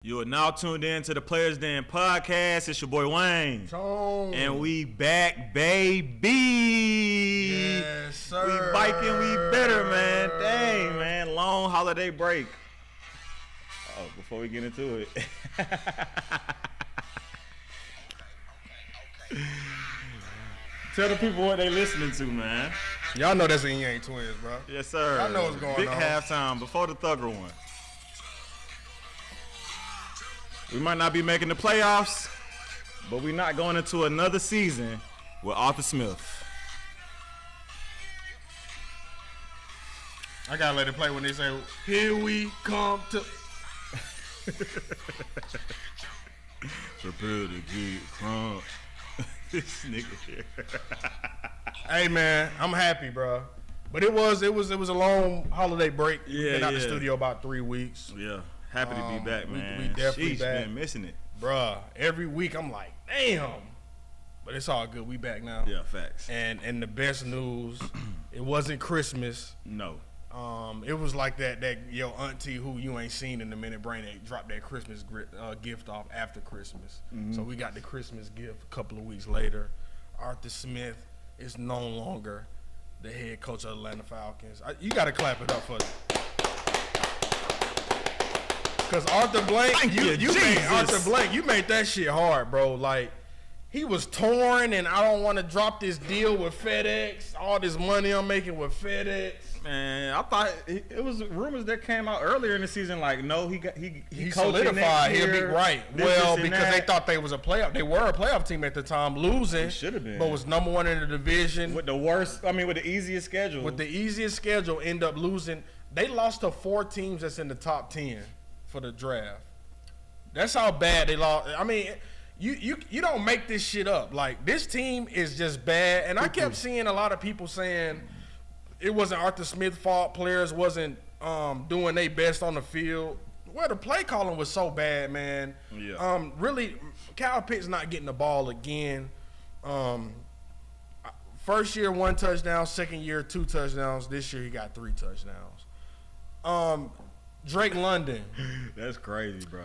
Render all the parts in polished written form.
You are now tuned in to the Players Den podcast. It's your boy Wayne. And we back, baby. Yes, sir. We biking, we better, man. Dang, man. Long holiday break. Oh, before we get into it. Tell the people what they listening to, man. Y'all know that's the Yin Yang Twins, bro. Yes, sir. Y'all know what's going Big on. Big halftime before the Thugger one. We might not be making the playoffs, but we're not going into another season with Arthur Smith. I gotta let it play when they say, "Here we come to." Prepare to get crunk. This nigga here. Hey man, I'm happy, bro. But it was a long holiday break. Yeah, been out the studio about 3 weeks. Yeah, happy to be back, man. We definitely back. Been missing it, Bruh, every week I'm like, damn. But it's all good. We back now. Yeah, facts. And the best news, it wasn't Christmas. No. It was like that your auntie who you ain't seen in a minute, brain that dropped that Christmas gift off after Christmas. Mm-hmm. So we got the Christmas gift a couple of weeks later. Arthur Smith is no longer the head coach of the Atlanta Falcons. You got to clap it up for that. Because Arthur Blank, you made that shit hard, bro. Like, he was torn, and I don't want to drop this deal with FedEx. All this money I'm making with FedEx. Man, I thought it was rumors that came out earlier in the season. Like, no, he solidified. He'll be right. Well, because they thought they were a playoff team at the time, losing. Should have been, but was number one in the division with the easiest schedule. With the easiest schedule, end up losing. They lost to 4 teams that's in the top 10 for the draft. That's how bad they lost. I mean, you don't make this shit up. Like, this team is just bad. And I kept seeing a lot of people saying it wasn't Arthur Smith's fault. Players wasn't doing their best on the field. Well, the play calling was so bad, man. Yeah. Really, Kyle Pitts not getting the ball again. First year, 1 touchdown. Second year, 2 touchdowns. This year, he got 3 touchdowns. Drake London. That's crazy, bro.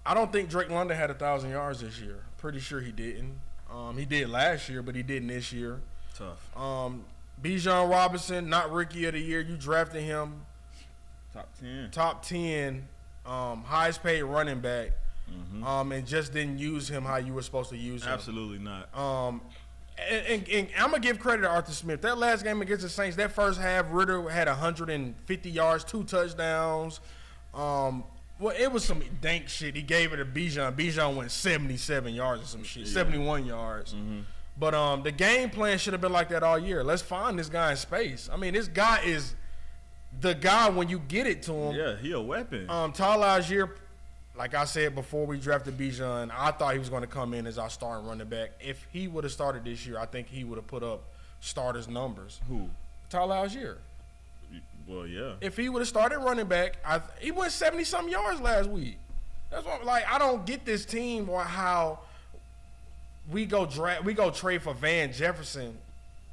I don't think Drake London had 1,000 yards this year. Pretty sure he didn't. He did last year, but he didn't this year. Tough. Bijan Robinson, not rookie of the year. You drafted him. Top 10. Highest paid running back. Mm-hmm. And just didn't use him how you were supposed to use him. Absolutely not. And I'm going to give credit to Arthur Smith. That last game against the Saints, that first half, Ritter had 150 yards, 2 touchdowns. Well, it was some dank shit. He gave it to Bijan. Bijan went 77 yards or some shit, 71 yards. Mm-hmm. But the game plan should have been like that all year. Let's find this guy in space. I mean, this guy is the guy when you get it to him. Yeah, he a weapon. Tyler Algier, like I said before we drafted Bijan, I thought he was going to come in as our starting running back. If he would have started this year, I think he would have put up starters numbers. Who? Tyler Algier. Well, yeah. If he would have started running back, he went 70-something yards last week. That's what I don't get this team or how we go trade for Van Jefferson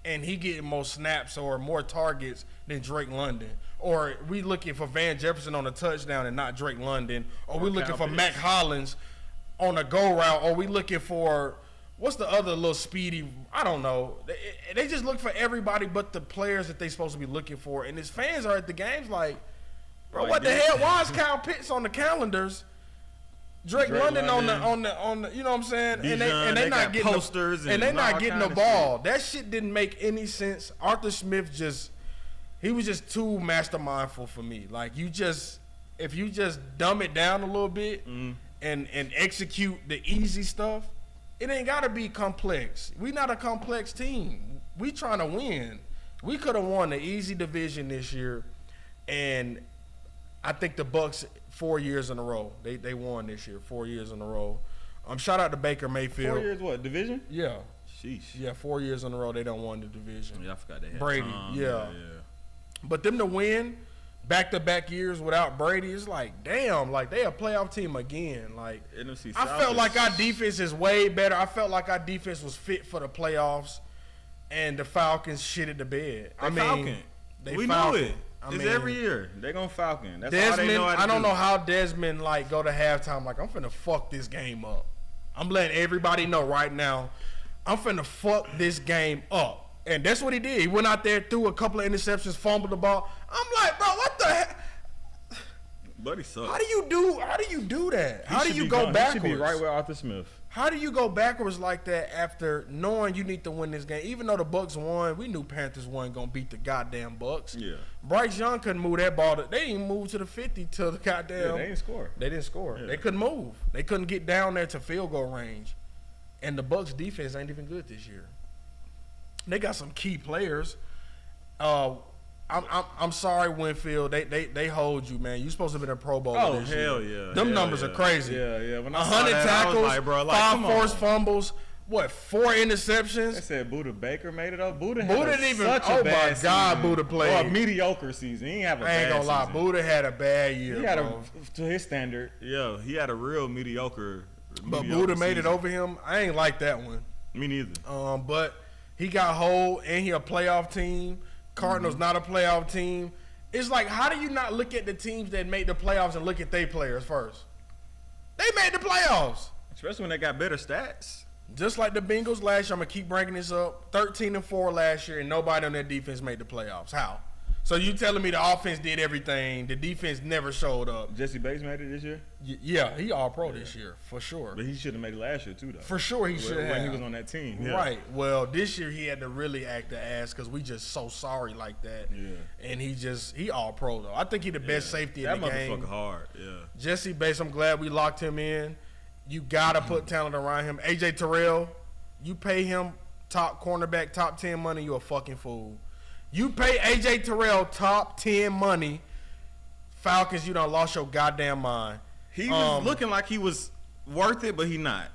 and he getting more snaps or more targets than Drake London. Or we looking for Van Jefferson on a touchdown and not Drake London. Or we looking for Mac Hollins on a go route. Or we looking for what's the other little speedy? I don't know. They just look for everybody but the players that they supposed to be looking for. And his fans are at the games like, bro, what the hell? Why is Kyle Pitts on the calendars? Drake London on the you know what I'm saying? Bijan, and they not getting posters and they not getting the ball. That shit didn't make any sense. Arthur Smith he was just too mastermindful for me. Like if you just dumb it down a little bit and execute the easy stuff, it ain't gotta be complex. We not a complex team. We trying to win. We could have won the easy division this year, and I think the Bucs 4 years in a row. They won this year, 4 years in a row. Shout out to Baker Mayfield. 4 years what? Division? Yeah. Sheesh. Yeah, 4 years in a row they don't won the division. Yeah, I forgot they had Brady. Yeah. But them to win back-to-back years without Brady, it's like, damn, like they a playoff team again. Like NFC I South felt like our defense is way better. I felt like our defense was fit for the playoffs, and the Falcons shitted the bed. We knew it. It's every year. They gonna Falcon. That's Desmond, all they know how to I don't do. know how Desmond like go to halftime like I'm finna fuck this game up. I'm letting everybody know right now, I'm finna fuck this game up. And that's what he did. He went out there, threw a couple of interceptions, fumbled the ball. I'm like, bro, what the heck? Buddy sucks. How do you do that? How do you go backwards? He should be right with Arthur Smith. How do you go backwards like that after knowing you need to win this game? Even though the Bucks won, we knew Panthers weren't gonna beat the goddamn Bucks. Yeah. Bryce Young couldn't move that ball. They didn't move to the 50 to the goddamn. Yeah, they didn't score. They didn't score. Yeah. They couldn't move. They couldn't get down there to field goal range. And the Bucks defense ain't even good this year. They got some key players. I'm sorry, Winfield. They hold you, man. You supposed to have been a Pro Bowler Oh this hell year. yeah! Them hell numbers yeah. are crazy. Yeah. When I 100 saw that, tackles, I was like, bro, like, 5 come forced on. fumbles. What? 4 interceptions. They said Buda Baker made it up. Buda Buda didn't even. such Oh a bad my God, season. Buda played. Or a mediocre season. He ain't have a I ain't bad gonna lie, season. Buda had a bad year, He had bro. to his standard. Yeah, he had a real mediocre. But mediocre Buda made it season. over him. I ain't like that one. Me neither. But he got hold, and he a playoff team. Cardinals not a playoff team. It's like, how do you not look at the teams that made the playoffs and look at their players first? They made the playoffs. Especially when they got better stats. Just like the Bengals last year, I'm going to keep bringing this up. 13-4 last year, and nobody on their defense made the playoffs. How? So you telling me the offense did everything, the defense never showed up. Jesse Bates made it this year. Yeah, he all pro this year, for sure. But he should have made it last year too, though. For sure he should have. When he was on that team. Yeah. Right. Well, this year he had to really act the ass because we just so sorry like that. Yeah. And he all pro though. I think he the best safety in the game. That motherfucker hard. Yeah. Jesse Bates, I'm glad we locked him in. You gotta put talent around him. AJ Terrell, you pay him top cornerback, top 10 money, you a fucking fool. You pay AJ Terrell top 10 money, Falcons, you done lost your goddamn mind. He was looking like he was worth it, but he not.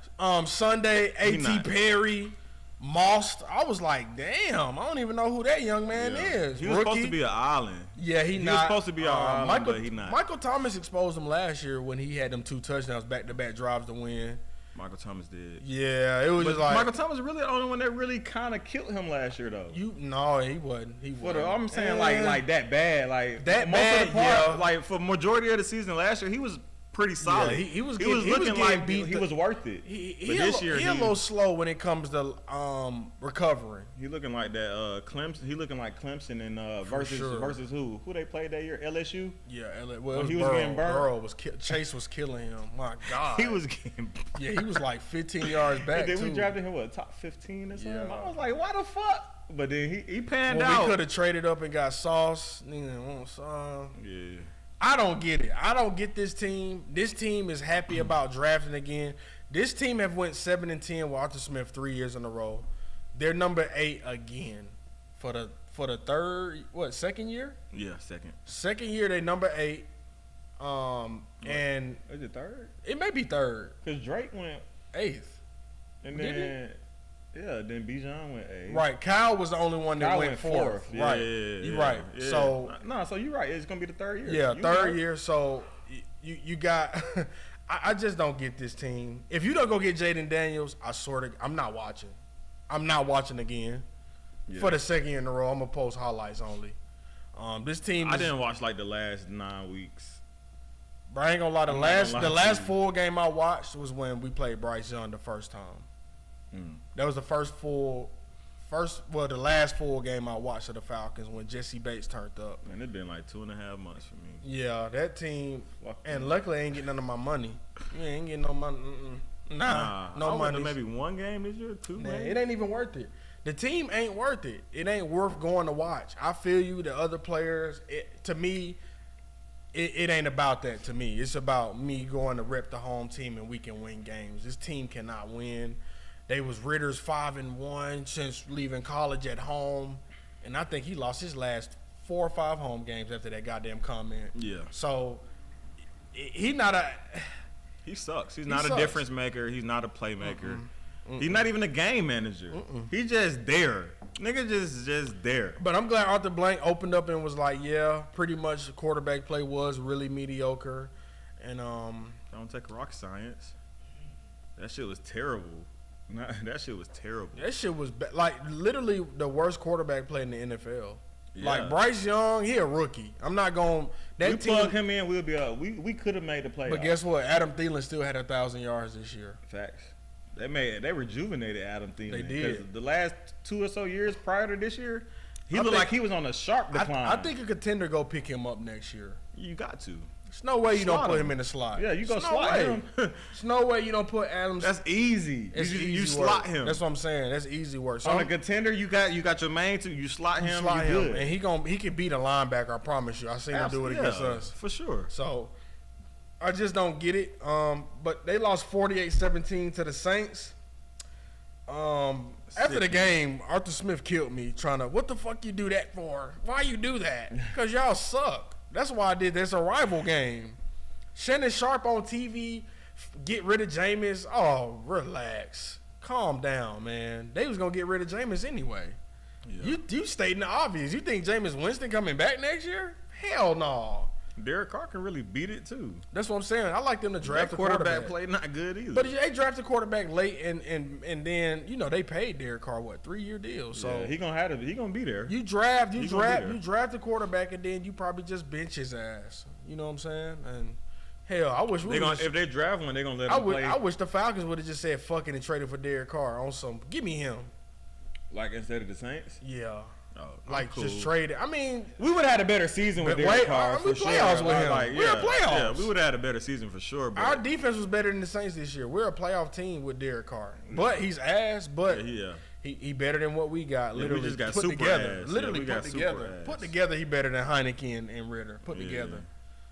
Sunday, He A.T. not. Perry, Moss. I was like, damn, I don't even know who that young man is. He was supposed to be an island. Yeah, he was supposed to be an island, Michael, but he not. Michael Thomas exposed him last year when he had them 2 touchdowns back-to-back drives to win. Michael Thomas did. Yeah, it was But just like Michael Thomas was really the only one that really kind of killed him last year, though. No, he wasn't. I'm saying like that bad, like That most bad, of the part, yeah. like for majority of the season last year, he was pretty solid. Yeah, he was looking getting like beat he was worth it. But He this year he a little slow when it comes to recovering. he looking like that Clemson. He looking like Clemson and versus who they played that year? LSU. Yeah, When it was he was Burrow. getting burned? Burrow Chase was killing him. My God, He was getting. Yeah, he was like 15 yards back. And then too. we drafted him top 15 or something. Yeah. I was like, why the fuck? But then he panned Well, out. we could have traded up and got Sauce. Nigga didn't want Sauce. Yeah. I don't get it. I don't get this team. This team is happy about drafting again. This team have went 7-10 with Arthur Smith 3 years in a row. They're number 8 again for the second year? Yeah, second. Second year they number 8. And Is it third? it may be third, Because Drake went 8th. and Did then then Bijan went 8. Right, Kyle was the only one that Kyle went fourth. Yeah, Right, yeah, you're yeah, right. yeah. So so you're right. It's gonna be the third year. yeah, You third got it. year. So you got. I just don't get this team. If you don't go get Jaden Daniels, I swear to, I'm not watching. I'm not watching again for the second year in a row. I'm gonna post highlights only. This team. I didn't watch like the last 9 weeks. But I ain't gonna lie. The I'm not last gonna lie the to last you. full game I watched was when we played Bryce Young the first time. That was the the last full game I watched of the Falcons when Jesse Bates turned up. Man, it's been like 2.5 months for me. Yeah, that team, Fuck and them. luckily I ain't getting none of my money. You ain't getting no money. No I went money. to maybe one game this year, 2 Nah, games. it ain't even worth it. The team ain't worth it. It ain't worth going to watch. I feel you. The other players, to me, it ain't about that. To me, it's about me going to rep the home team and we can win games. This team cannot win. They was Ritter's 5-1 since leaving college at home, and I think he lost his last 4 or 5 home games after that goddamn comment. Yeah. So he not a. He sucks. He's not sucks. a difference maker. He's not a playmaker. He's not even a game manager. He just there. Nigga just there. But I'm glad Arthur Blank opened up and was like, yeah, pretty much the quarterback play was really mediocre, and Don't take rocket science. That shit was terrible. That shit was terrible. that shit was like literally the worst quarterback play in the NFL. Like Bryce Young, he a rookie. I'm not going. We plug him in, we'll be up. We could have made the playoffs. But guess what? Adam Thielen still had 1,000 yards this year. Facts. They rejuvenated Adam Thielen. They did. The last 2 or so years prior to this year, he looked like he was on a sharp decline. I think a contender go pick him up next year. You got to. There's no way you don't put him in the slot. Yeah, you go slot him. There's no way you don't put Adams. That's easy. You slot him. That's what I'm saying. That's easy work. So on a contender, you got your main two. You slot him. Good. And he can beat a linebacker. I promise you. I seen him do it against us for sure. So I just don't get it. But they lost 48-17 to the Saints. After the game, Arthur Smith killed me trying to. What the fuck you do that for? Why you do that? Because y'all suck. That's why I did. There's a rival game. Shannon Sharp on TV. Get rid of Jameis. Oh, relax. Calm down, man. They was gonna get rid of Jameis anyway. Yeah. You stating the obvious. You think Jameis Winston coming back next year? Hell no. Derek Carr can really beat it too. That's what I'm saying. I like them to draft a quarterback. Play not good either. But they drafted a quarterback late, and then they paid Derek Carr 3-year deal. So yeah, he gonna be there. You draft a quarterback, and then you probably just bench his ass. You know what I'm saying? And hell, I wish if they draft one, they're gonna let him play. I wish the Falcons would have just said fuck it and traded for Derek Carr on some. Give me him. Like instead of the Saints. Yeah. Oh, cool. Just trade it. I mean, we would have had a better season with Derek Carr for sure. Playoffs with him. We're playoffs. Yeah, we would have had a better season for sure. But our defense was better than the Saints this year. We're a playoff team with Derek Carr, but he's ass. But he better than what we got. Literally, we just got put super together. Ass. Literally put together. Put together. He better than Heineke and Ritter. Put together.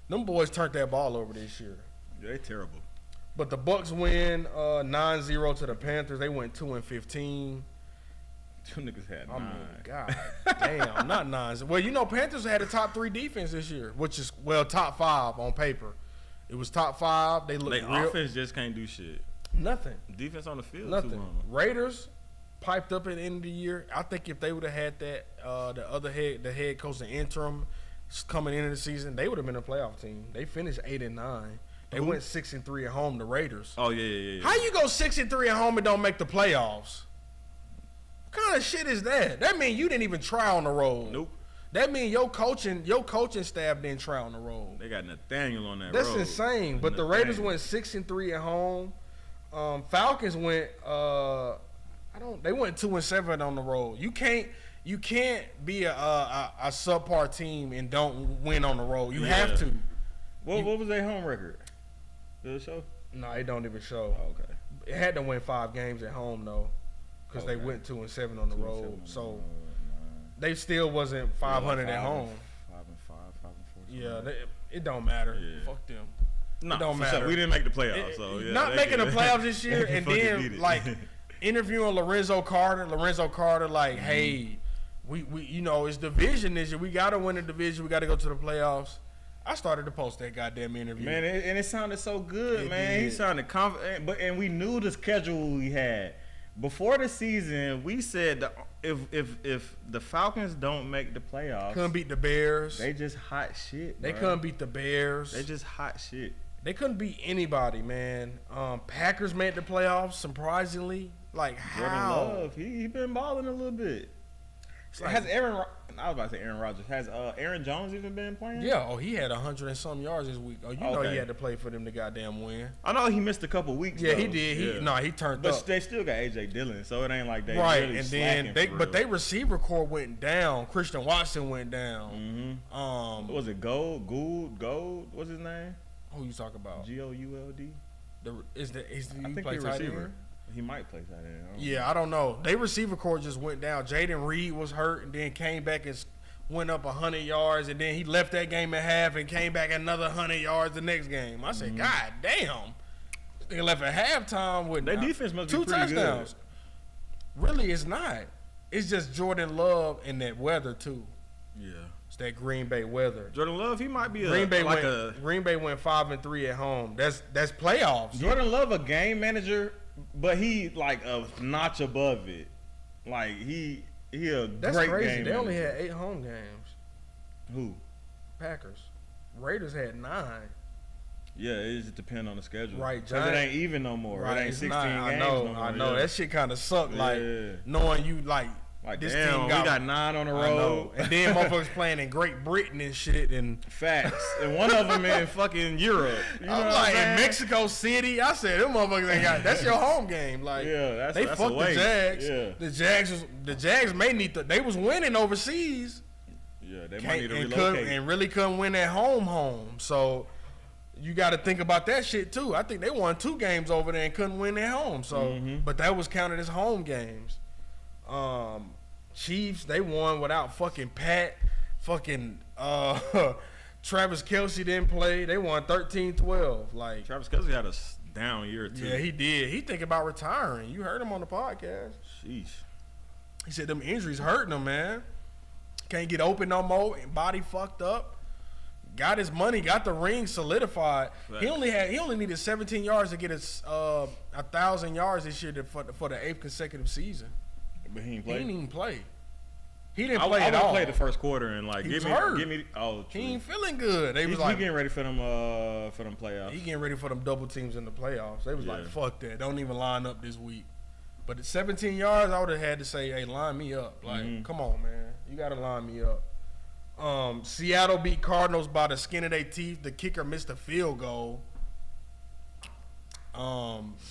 Them boys turned that ball over this year. Yeah, they terrible. But the Bucks win 9-0 to the Panthers. They went 2-15. Two niggas had 9. I mean, God damn, not 9. Well, Panthers had a top 3 defense this year, which is top 5 on paper. It was top 5. They looked real. Offense just can't do shit. Nothing. Defense on the field. Nothing. Too long. Raiders piped up at the end of the year. I think if they would have had that, the head coach, the interim, coming into the season, they would have been a playoff team. They finished 8-9. They went 6-3 at home. The Raiders. Oh yeah. How you go 6-3 at home and don't make the playoffs? What kind of shit is that? That means you didn't even try on the road. Nope. That means your coaching staff didn't try on the road. They got Nathaniel on that road. That's insane. But the Raiders went 6-3 at home. Falcons went they went 2-7 on the road. You can't be a subpar team and don't win on the road. You have to. What was their home record? Did it show? No, it don't even show. Oh, okay. It had to win 5 games at home though. Because they went 2-7 on the road, so they still wasn't 500 at home. 5-5, 5-4. Yeah, it don't matter. Yeah. Fuck them. No, it don't matter. Sure. We didn't make the playoffs, so yeah. Not making the playoffs this year, and then interviewing Lorenzo Carter. Hey, we it's division this year. We gotta win the division. We gotta go to the playoffs. I started to post that goddamn interview. Man, and it sounded so good, man. He sounded confident, and we knew the schedule we had. Before the season, we said that if the Falcons don't make the playoffs, couldn't beat the Bears. They just hot shit. They couldn't beat the Bears. They just hot shit. They couldn't beat anybody, man. Packers made the playoffs surprisingly. Like how? Jordan Love, he been balling a little bit. Has I was about to say Aaron Rodgers. Has Aaron Jones even been playing? Yeah. Oh, he had 100 and some yards this week. Oh, know he had to play for them to goddamn win. I know he missed a couple weeks. Yeah, though. He did. He turned up. But they still got AJ Dillon, so it ain't like they right. Really and then they receiver core went down. Christian Watson went down. Mm-hmm. What was it Gould? What's his name? Who you talk about? Gould. I think he's a receiver. He might play tight end. I don't know. They receiver core just went down. Jaden Reed was hurt and then came back and went up 100 yards, and then he left that game at half and came back another 100 yards the next game. I said, God damn. They left at halftime with their defense must be 2 pretty touchdowns. Good. Really, it's not. It's just Jordan Love and that weather too. Yeah. It's that Green Bay weather. Jordan Love, he might be Green Bay went 5-3 at home. That's playoffs. Jordan Love a game manager, but he like a notch above it. Like he That's great crazy. game They manager. only had 8 home games. Who? Packers. Raiders had 9. Yeah, it just depends on the schedule. Right, because it ain't even no more. Right, it ain't 16 games I know. no more. I know. Yeah. That shit kind of sucked. Like knowing you like Like, this damn, team we got 9 on the road. And then motherfuckers playing in Great Britain and shit. And facts. And one of them in fucking Europe. You know I'm like, in Mexico City. I said, them motherfuckers ain't got. That's your home game. Like, yeah, they fucked the Jags. Yeah. The Jags may need to. They was winning overseas. Yeah, they might need to relocate. And really couldn't win at home. So you got to think about that shit too. I think they won 2 games over there and couldn't win at home. So, but that was counted as home games. Chiefs, they won without fucking Pat. Fucking Travis Kelce didn't play. They won 13-12. Like, Travis Kelce had a down year too. Yeah, he did. He thinking about retiring. You heard him on the podcast. Sheesh. He said them injuries hurting him, man. Can't get open no more. Body fucked up. Got his money. Got the ring solidified. Right. He only needed 17 yards to get his 1,000 yards this year for the 8th consecutive season. But he didn't play. He didn't even play. He didn't play at all. I played the first quarter and like give me. Oh, true. He ain't feeling good. He getting ready for them playoffs. He getting ready for them double teams in the playoffs. They was like, fuck that. Don't even line up this week. But at 17 yards, I would have had to say, hey, line me up. Like, come on, man. You got to line me up. Seattle beat Cardinals by the skin of their teeth. The kicker missed a field goal.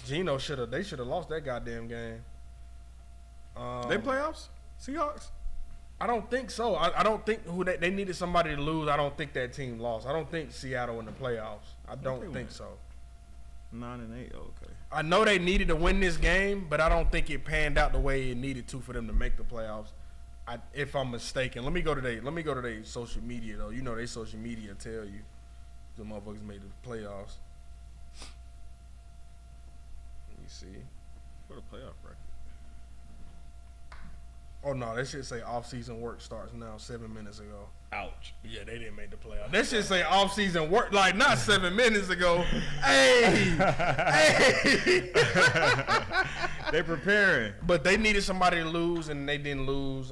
Geno they should have lost that goddamn game. They playoffs? Seahawks? I don't think so. I don't think they needed somebody to lose. I don't think that team lost. I don't think Seattle in the playoffs. I don't think so. 9-8, okay. I know they needed to win this game, but I don't think it panned out the way it needed to for them to make the playoffs. If I'm mistaken, let me go to their social media though. You know, their social media tell you the motherfuckers made the playoffs. Let me see. What a playoff bracket. Oh no, that shit say off-season work starts now 7 minutes ago. Ouch. Yeah, they didn't make the playoffs. That shit say off-season work, like not 7 minutes ago. Hey. They preparing. But they needed somebody to lose, and they didn't lose.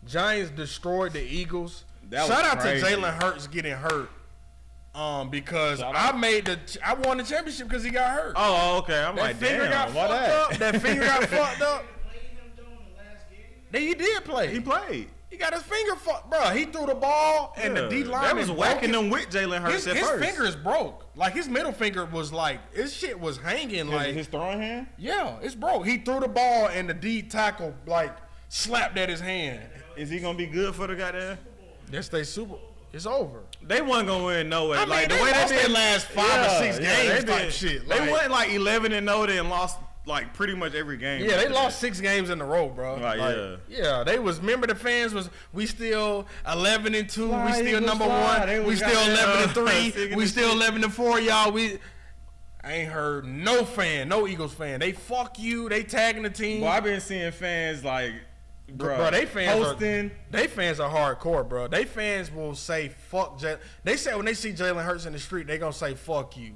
Giants destroyed the Eagles. Shout out to Jalen Hurts getting hurt. Because I won the championship because he got hurt. Oh, okay. I'm like, damn. That finger got fucked up. He did play. He played. He got his finger fucked, bro. He threw the ball and the D line was whacking them with Jalen Hurts at first. His finger is broke. Like his middle finger was like his shit was hanging. Like his throwing hand. Yeah, it's broke. He threw the ball and the D tackle like slapped at his hand. Is he gonna be good for the goddamn? Yes, it's over. They wasn't gonna win no way. I mean, like the way they did last 5 or 6 games type shit. They went like 11-0 and lost like pretty much every game. Yeah, they lost 6 games in a row, bro. Yeah, they was. Remember the fans was. We still 11-2. We still number 1. We still 11-3. We still 11-4. Y'all. I ain't heard no Eagles fan. They fuck you. They tagging the team. Well, I've been seeing fans like, bro, they fans hosting. They fans are hardcore, bro. They fans will say fuck. They say when they see Jalen Hurts in the street, they gonna say fuck you.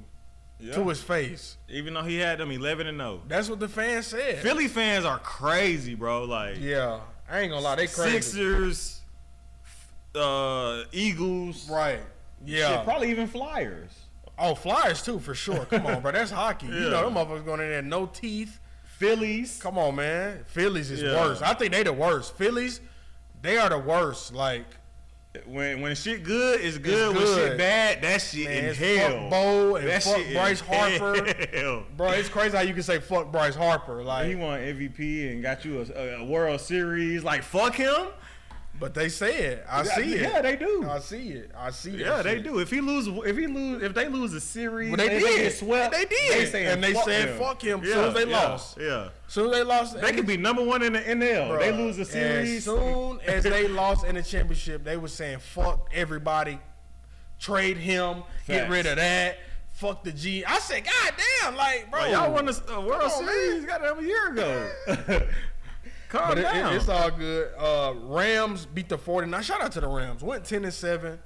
Yeah. To his face. Even though he had them 11-0. That's what the fans said. Philly fans are crazy, bro. Like, yeah, I ain't gonna lie, they crazy. Sixers, Eagles. Right. Yeah. Shit, probably even Flyers. Oh, Flyers too, for sure. Come on, bro. That's hockey. Yeah. You know them motherfuckers going in there, no teeth. Phillies. Come on, man. Phillies is worse. I think they the worst. Phillies, they are the worst. Like, when shit good is good, when shit bad, that shit in hell. Fuck Bo and fuck Bryce Harper. Bro, it's crazy how you can say fuck Bryce Harper. Like, he won MVP and got you a World Series. Like, fuck him. But they say it. I see it. Yeah, they do. I see it. Yeah, they do. If they lose a series, well, they did. Get swept. They did. They said fuck him. As soon as they lost. Yeah. As soon as they lost, they could be number 1 in the NL. Bro, they lose a series. As soon as they lost in the championship, they were saying fuck everybody, trade him, get rid of that. Fuck the G. I said, God damn, like, bro, y'all won a World Series goddamn a year ago. Calm down. It's all good. Rams beat the 49ers. Shout out to the Rams. Went 10-7.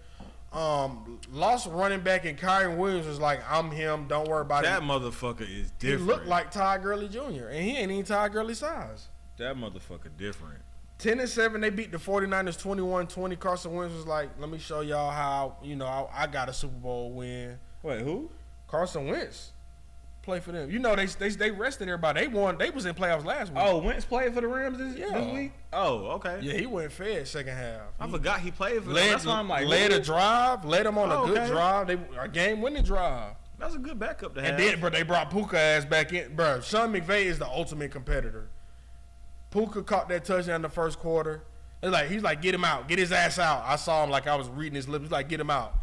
Lost running back, and Kyren Williams was like, I'm him. Don't worry about it. That motherfucker is different. He looked like Todd Gurley Jr., and he ain't even Todd Gurley size. That motherfucker different. 10-7. They beat the 49ers 21-20. Carson Wentz was like, let me show y'all how, I got a Super Bowl win. Wait, who? Carson Wentz. play for them. You know, they rested everybody. They won. They was in playoffs last week. Oh, Wentz played for the Rams this week? Oh, okay. Yeah, he went fed second half. I forgot he played for them. That's why I'm like, led a drive, led them on a good drive. A game-winning drive. That's a good backup to have. And then, bro, they brought Puka ass back in. Bro, Sean McVay is the ultimate competitor. Puka caught that touchdown in the first quarter. He's like, get him out. Get his ass out. I saw him like I was reading his lips. He's like, get him out.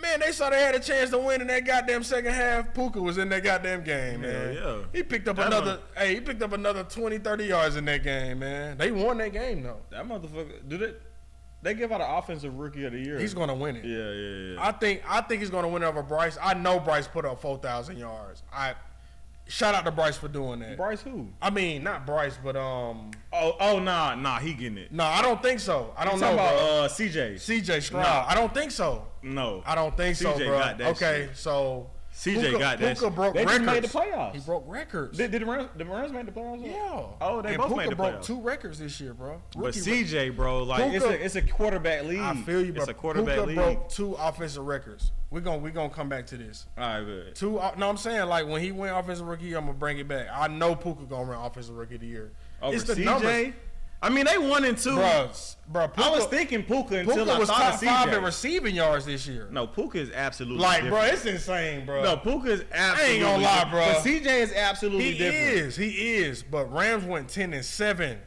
Man, they saw they had a chance to win in that goddamn second half. Puka was in that goddamn game, man. Yeah. He picked up another 20, 30 yards in that game, man. They won that game, though. That motherfucker, they give out an offensive rookie of the year. He's going to win it. Yeah. I think he's going to win over Bryce. I know Bryce put up 4,000 yards. Shout out to Bryce for doing that. Bryce who? I mean, not Bryce, but Nah, he getting it. No, I don't think so. I don't know about CJ. CJ Stroud. Nah. I don't think so. No, I don't think so, CJ bro. got that okay, shit. so CJ got that. Puka broke they records. Just made the playoffs. He broke records. Did the Rams make the playoffs? Yeah. Oh, they and both Puka made the broke playoffs. 2 records this year, bro. But CJ, bro, like Puka, it's a quarterback league. I feel you, bro. It's a quarterback Puka league. broke 2 offensive records. We're gonna come back to this. All right, good. 2. No, I'm saying like when he went offensive rookie, I'm gonna bring it back. I know Puka gonna win offensive rookie of the year. Over it's the CJ. numbers. I mean, they 1 and 2. Bro, Puka, I was thinking Puka until Puka I was thought top of CJ. 5 in receiving yards this year. No, Puka is absolutely like, different. bro, it's insane, bro. No, Puka is absolutely. I ain't gonna lie, bro. But CJ is absolutely different. He is. But Rams went 10-7.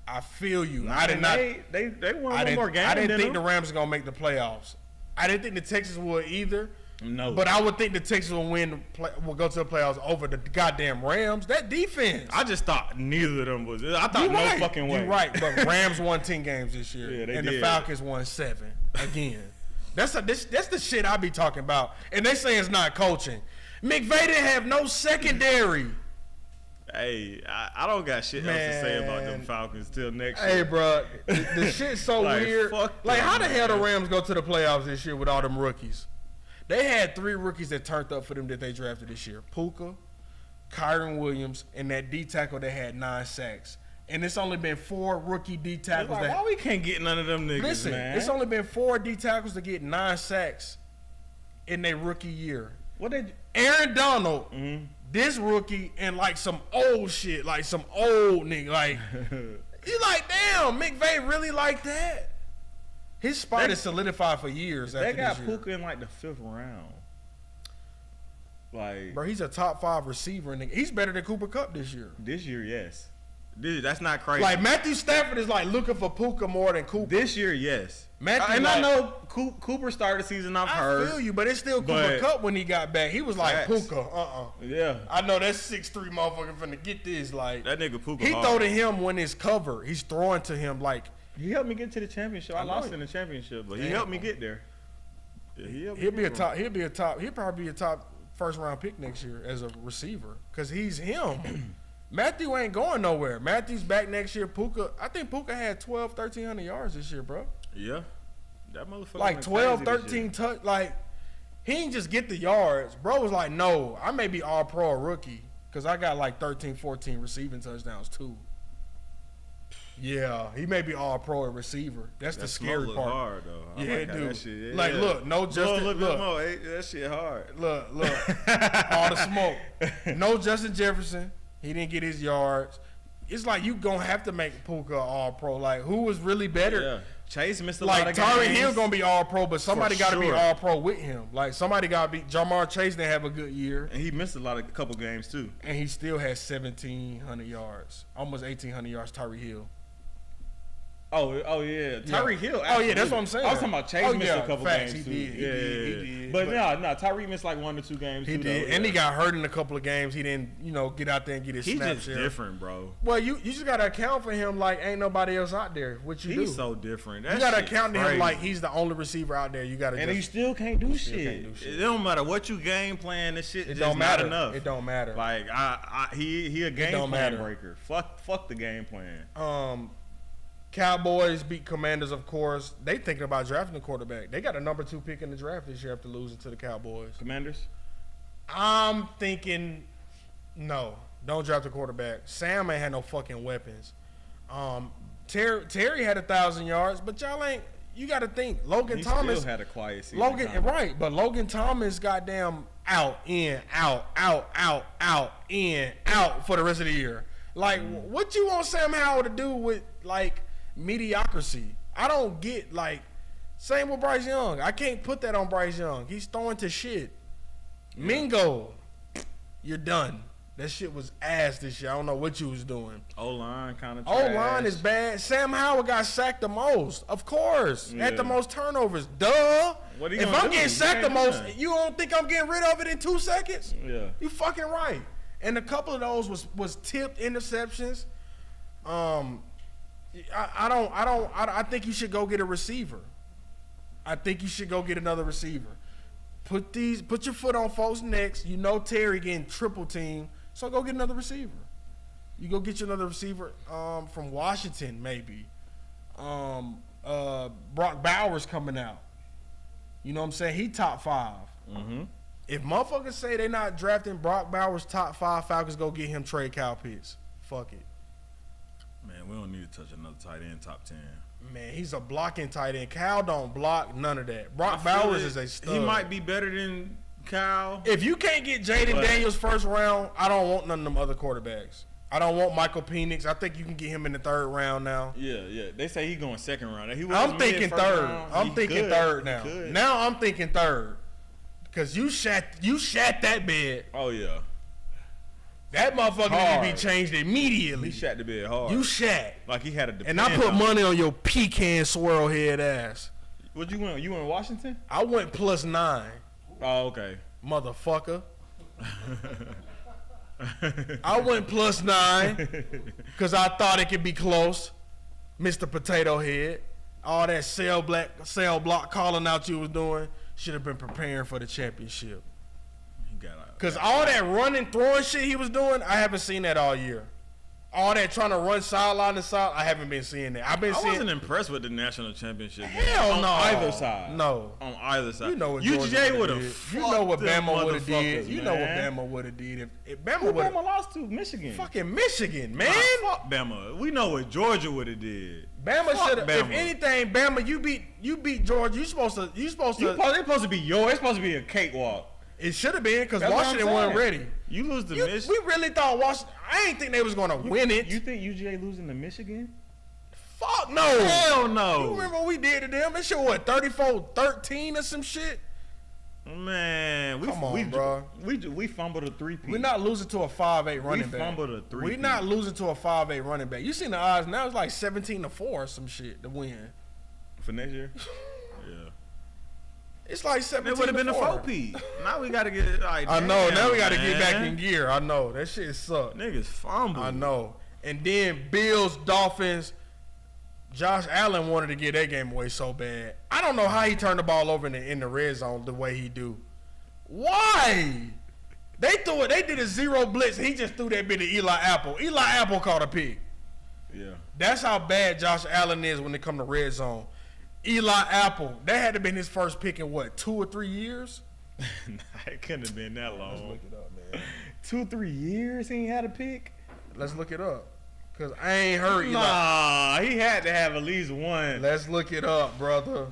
I feel you. I did not. They won one more game. I didn't think the Rams were gonna make the playoffs. I didn't think the Texans would either. No. But I would think the Texans will go to the playoffs over the goddamn Rams. That defense. I just thought neither of them was. I thought fucking way. You're right. But Rams won 10 games this year. Yeah, they and did. the Falcons won 7 again. That's the shit I be talking about. And they say it's not coaching. McVay didn't have no secondary. Hey, I don't got shit else to say about them Falcons till next year. Hey, bro, the shit's so weird. Like, how the hell the Rams go to the playoffs this year with all them rookies? They had 3 rookies that turned up for them that they drafted this year. Puka, Kyron Williams, and that D tackle that had 9 sacks. And it's only been 4 rookie D tackles. Why we can't get none of them niggas, Listen, man? it's only been 4 D tackles to get 9 sacks in their rookie year. Aaron Donald, this rookie, and like some old shit, like some old nigga. Like, you like, damn, McVay really like that? His spot is solidified for years. They got Puka in like the 5th round. Like, bro, he's a top 5 receiver, and he's better than Cooper Kupp this year. This year, yes. That's not crazy. Like Matthew Stafford is like looking for Puka more than Cooper. This year, yes. I know Cooper started the season off hurt. I feel you, but it's still Cooper Kupp when he got back. He was like Puka. Yeah. I know that 6'3" motherfucker finna get this. Like that nigga Puka. He throw to him when it's cover. He's throwing to him like. He helped me get to the championship. I lost in the championship, but he helped me get there. Yeah, he'll be a top. He'll probably be a top 1st round pick next year as a receiver because he's him. Matthew ain't going nowhere. Matthew's back next year. Puka, I think Puka had 1,300 yards this year, bro. Yeah, that motherfucker. Like 12, 13 touch. Like he ain't just get the yards. Bro was like, no, I may be all pro or rookie because I got like 13, 14 receiving touchdowns too. Yeah, he may be all pro or receiver. That's the scary part. Hard though. Yeah, dude. That shit. Like, look, no Justin. Look, that shit hard. Look, all the smoke. No Justin Jefferson. He didn't get his yards. It's like you gonna have to make Puka all pro. Like, who was really better? Yeah. Chase missed a lot of games. Like Tyreek Hill gonna be all pro, but somebody got to be all pro with him. Like somebody got to be. Jamar Chase didn't have a good year, and he missed a couple games too. And he still has 1,700 yards, almost 1,800 yards. Tyreek Hill. Oh yeah, Tyreek Hill. Oh yeah, that's what I'm saying. I was talking about Chase missed a couple games He too. did. But no, Tyreek missed like 1 or 2 games. He did, and he got hurt in a couple of games. He didn't, get out there and get his snap share. He's just different, bro. Well, you just gotta account for him like ain't nobody else out there. What you do? He's so different. You gotta account to him like he's the only receiver out there. You gotta, and he still can't do shit. It don't matter what you game plan. This shit just not enough. It don't matter. Like he a game plan breaker. Fuck the game plan. Cowboys beat Commanders, of course. They thinking about drafting a quarterback. They got a number 2 pick in the draft this year after losing to the Cowboys. Commanders? I'm thinking, no, don't draft a quarterback. Sam ain't had no fucking weapons. Terry had 1,000 yards, but y'all ain't. you got to think Logan He Thomas still had a quiet season. Right, but Logan Thomas goddamn out, in, out, in, out for the rest of the year. Like, what you want Sam Howell to do with like mediocrity? I don't get like. Same with Bryce Young. I can't put that on Bryce Young. He's throwing to shit. Yeah. Mingo, you're done. That shit was ass this year. I don't know what you was doing. O-line kind of O-line is bad. Sam Howell got sacked the most. Of course. Had the most turnovers. Duh. What are you if I'm getting sacked the most, you don't think I'm getting rid of it in 2 seconds? Yeah. You fucking right. And a couple of those was tipped interceptions. I think you should go get a receiver. I think you should go get another receiver. Put your foot on folks' necks. You know Terry getting triple team, so go get another receiver. You go get you another receiver from Washington, maybe. Brock Bowers coming out. You know what I'm saying? He top 5. Mm-hmm. If motherfuckers say they not drafting Brock Bowers top 5, Falcons go get him trade Kyle Pitts. Fuck it. Man, we don't need to touch another tight end top 10. Man, he's a blocking tight end. Cal don't block none of that. Brock Bowers is a stud. He might be better than Kyle. If you can't get Jaden Daniels first round, I don't want none of them other quarterbacks. I don't want Michael Penix. I think you can get him in the 3rd round now. Yeah. They say he's going 2nd round. I'm thinking 3rd. I'm thinking 3rd now. Now I'm thinking 3rd. Because you shat that bed. Oh, yeah. That motherfucker need to be changed immediately. He shat the bed hard. You shat. Like he had a And I put money on your pecan swirl head ass. What you went? You went Washington? I went +9. Oh, okay. Motherfucker. I went +9 because I thought it could be close. Mr. Potato Head. All that cell block calling out you was doing should have been preparing for the championship. Because all that running, throwing shit he was doing, I haven't seen that all year. All that trying to run sideline to side, I haven't been seeing that. I wasn't impressed with the national championship. Hell no. On either side. No. On either side. You know what UGA would have. You know what Bama would have did. You know what Bama would have did if Bama would have. Bama lost to Michigan. Fucking Michigan, man. Fuck Bama. We know what Georgia would have did. Bama should have. If anything, Bama, you beat Georgia. You supposed to. It's supposed to be yours. It's supposed to be a cakewalk. It should have been because Washington wasn't ready. You lose to Michigan. We really thought Washington. I ain't think they was gonna win it. You think UGA losing to Michigan? Fuck no. Hell no. You remember what we did to them? That shit what 34-13 or some shit. Man, bro. We fumbled a 3-peat. We're not losing to a 5'8" running back. We fumbled a 3-peat. We're not losing to a 5'8" running back. You seen the odds now? It's like 17-4 or some shit to win for next year. Yeah. It's like 17. It would have been a 4-peat. Now we gotta get it. Like, I know. Now we gotta get back in gear. I know that shit sucked. Niggas fumble. I know. And then Bills, Dolphins. Josh Allen wanted to get that game away so bad. I don't know how he turned the ball over in the red zone the way he do. Why? They threw it. They did a 0 blitz. He just threw that bit to Eli Apple. Eli Apple caught a pick. Yeah. That's how bad Josh Allen is when it come to red zone. Eli Apple, that had to been his first pick in what, 2 or 3 years? It couldn't have been that long. Let's look it up, man. 2-3 years he ain't had a pick? Let's look it up. Because I ain't heard Eli. Nah, he had to have at least one. Let's look it up, brother.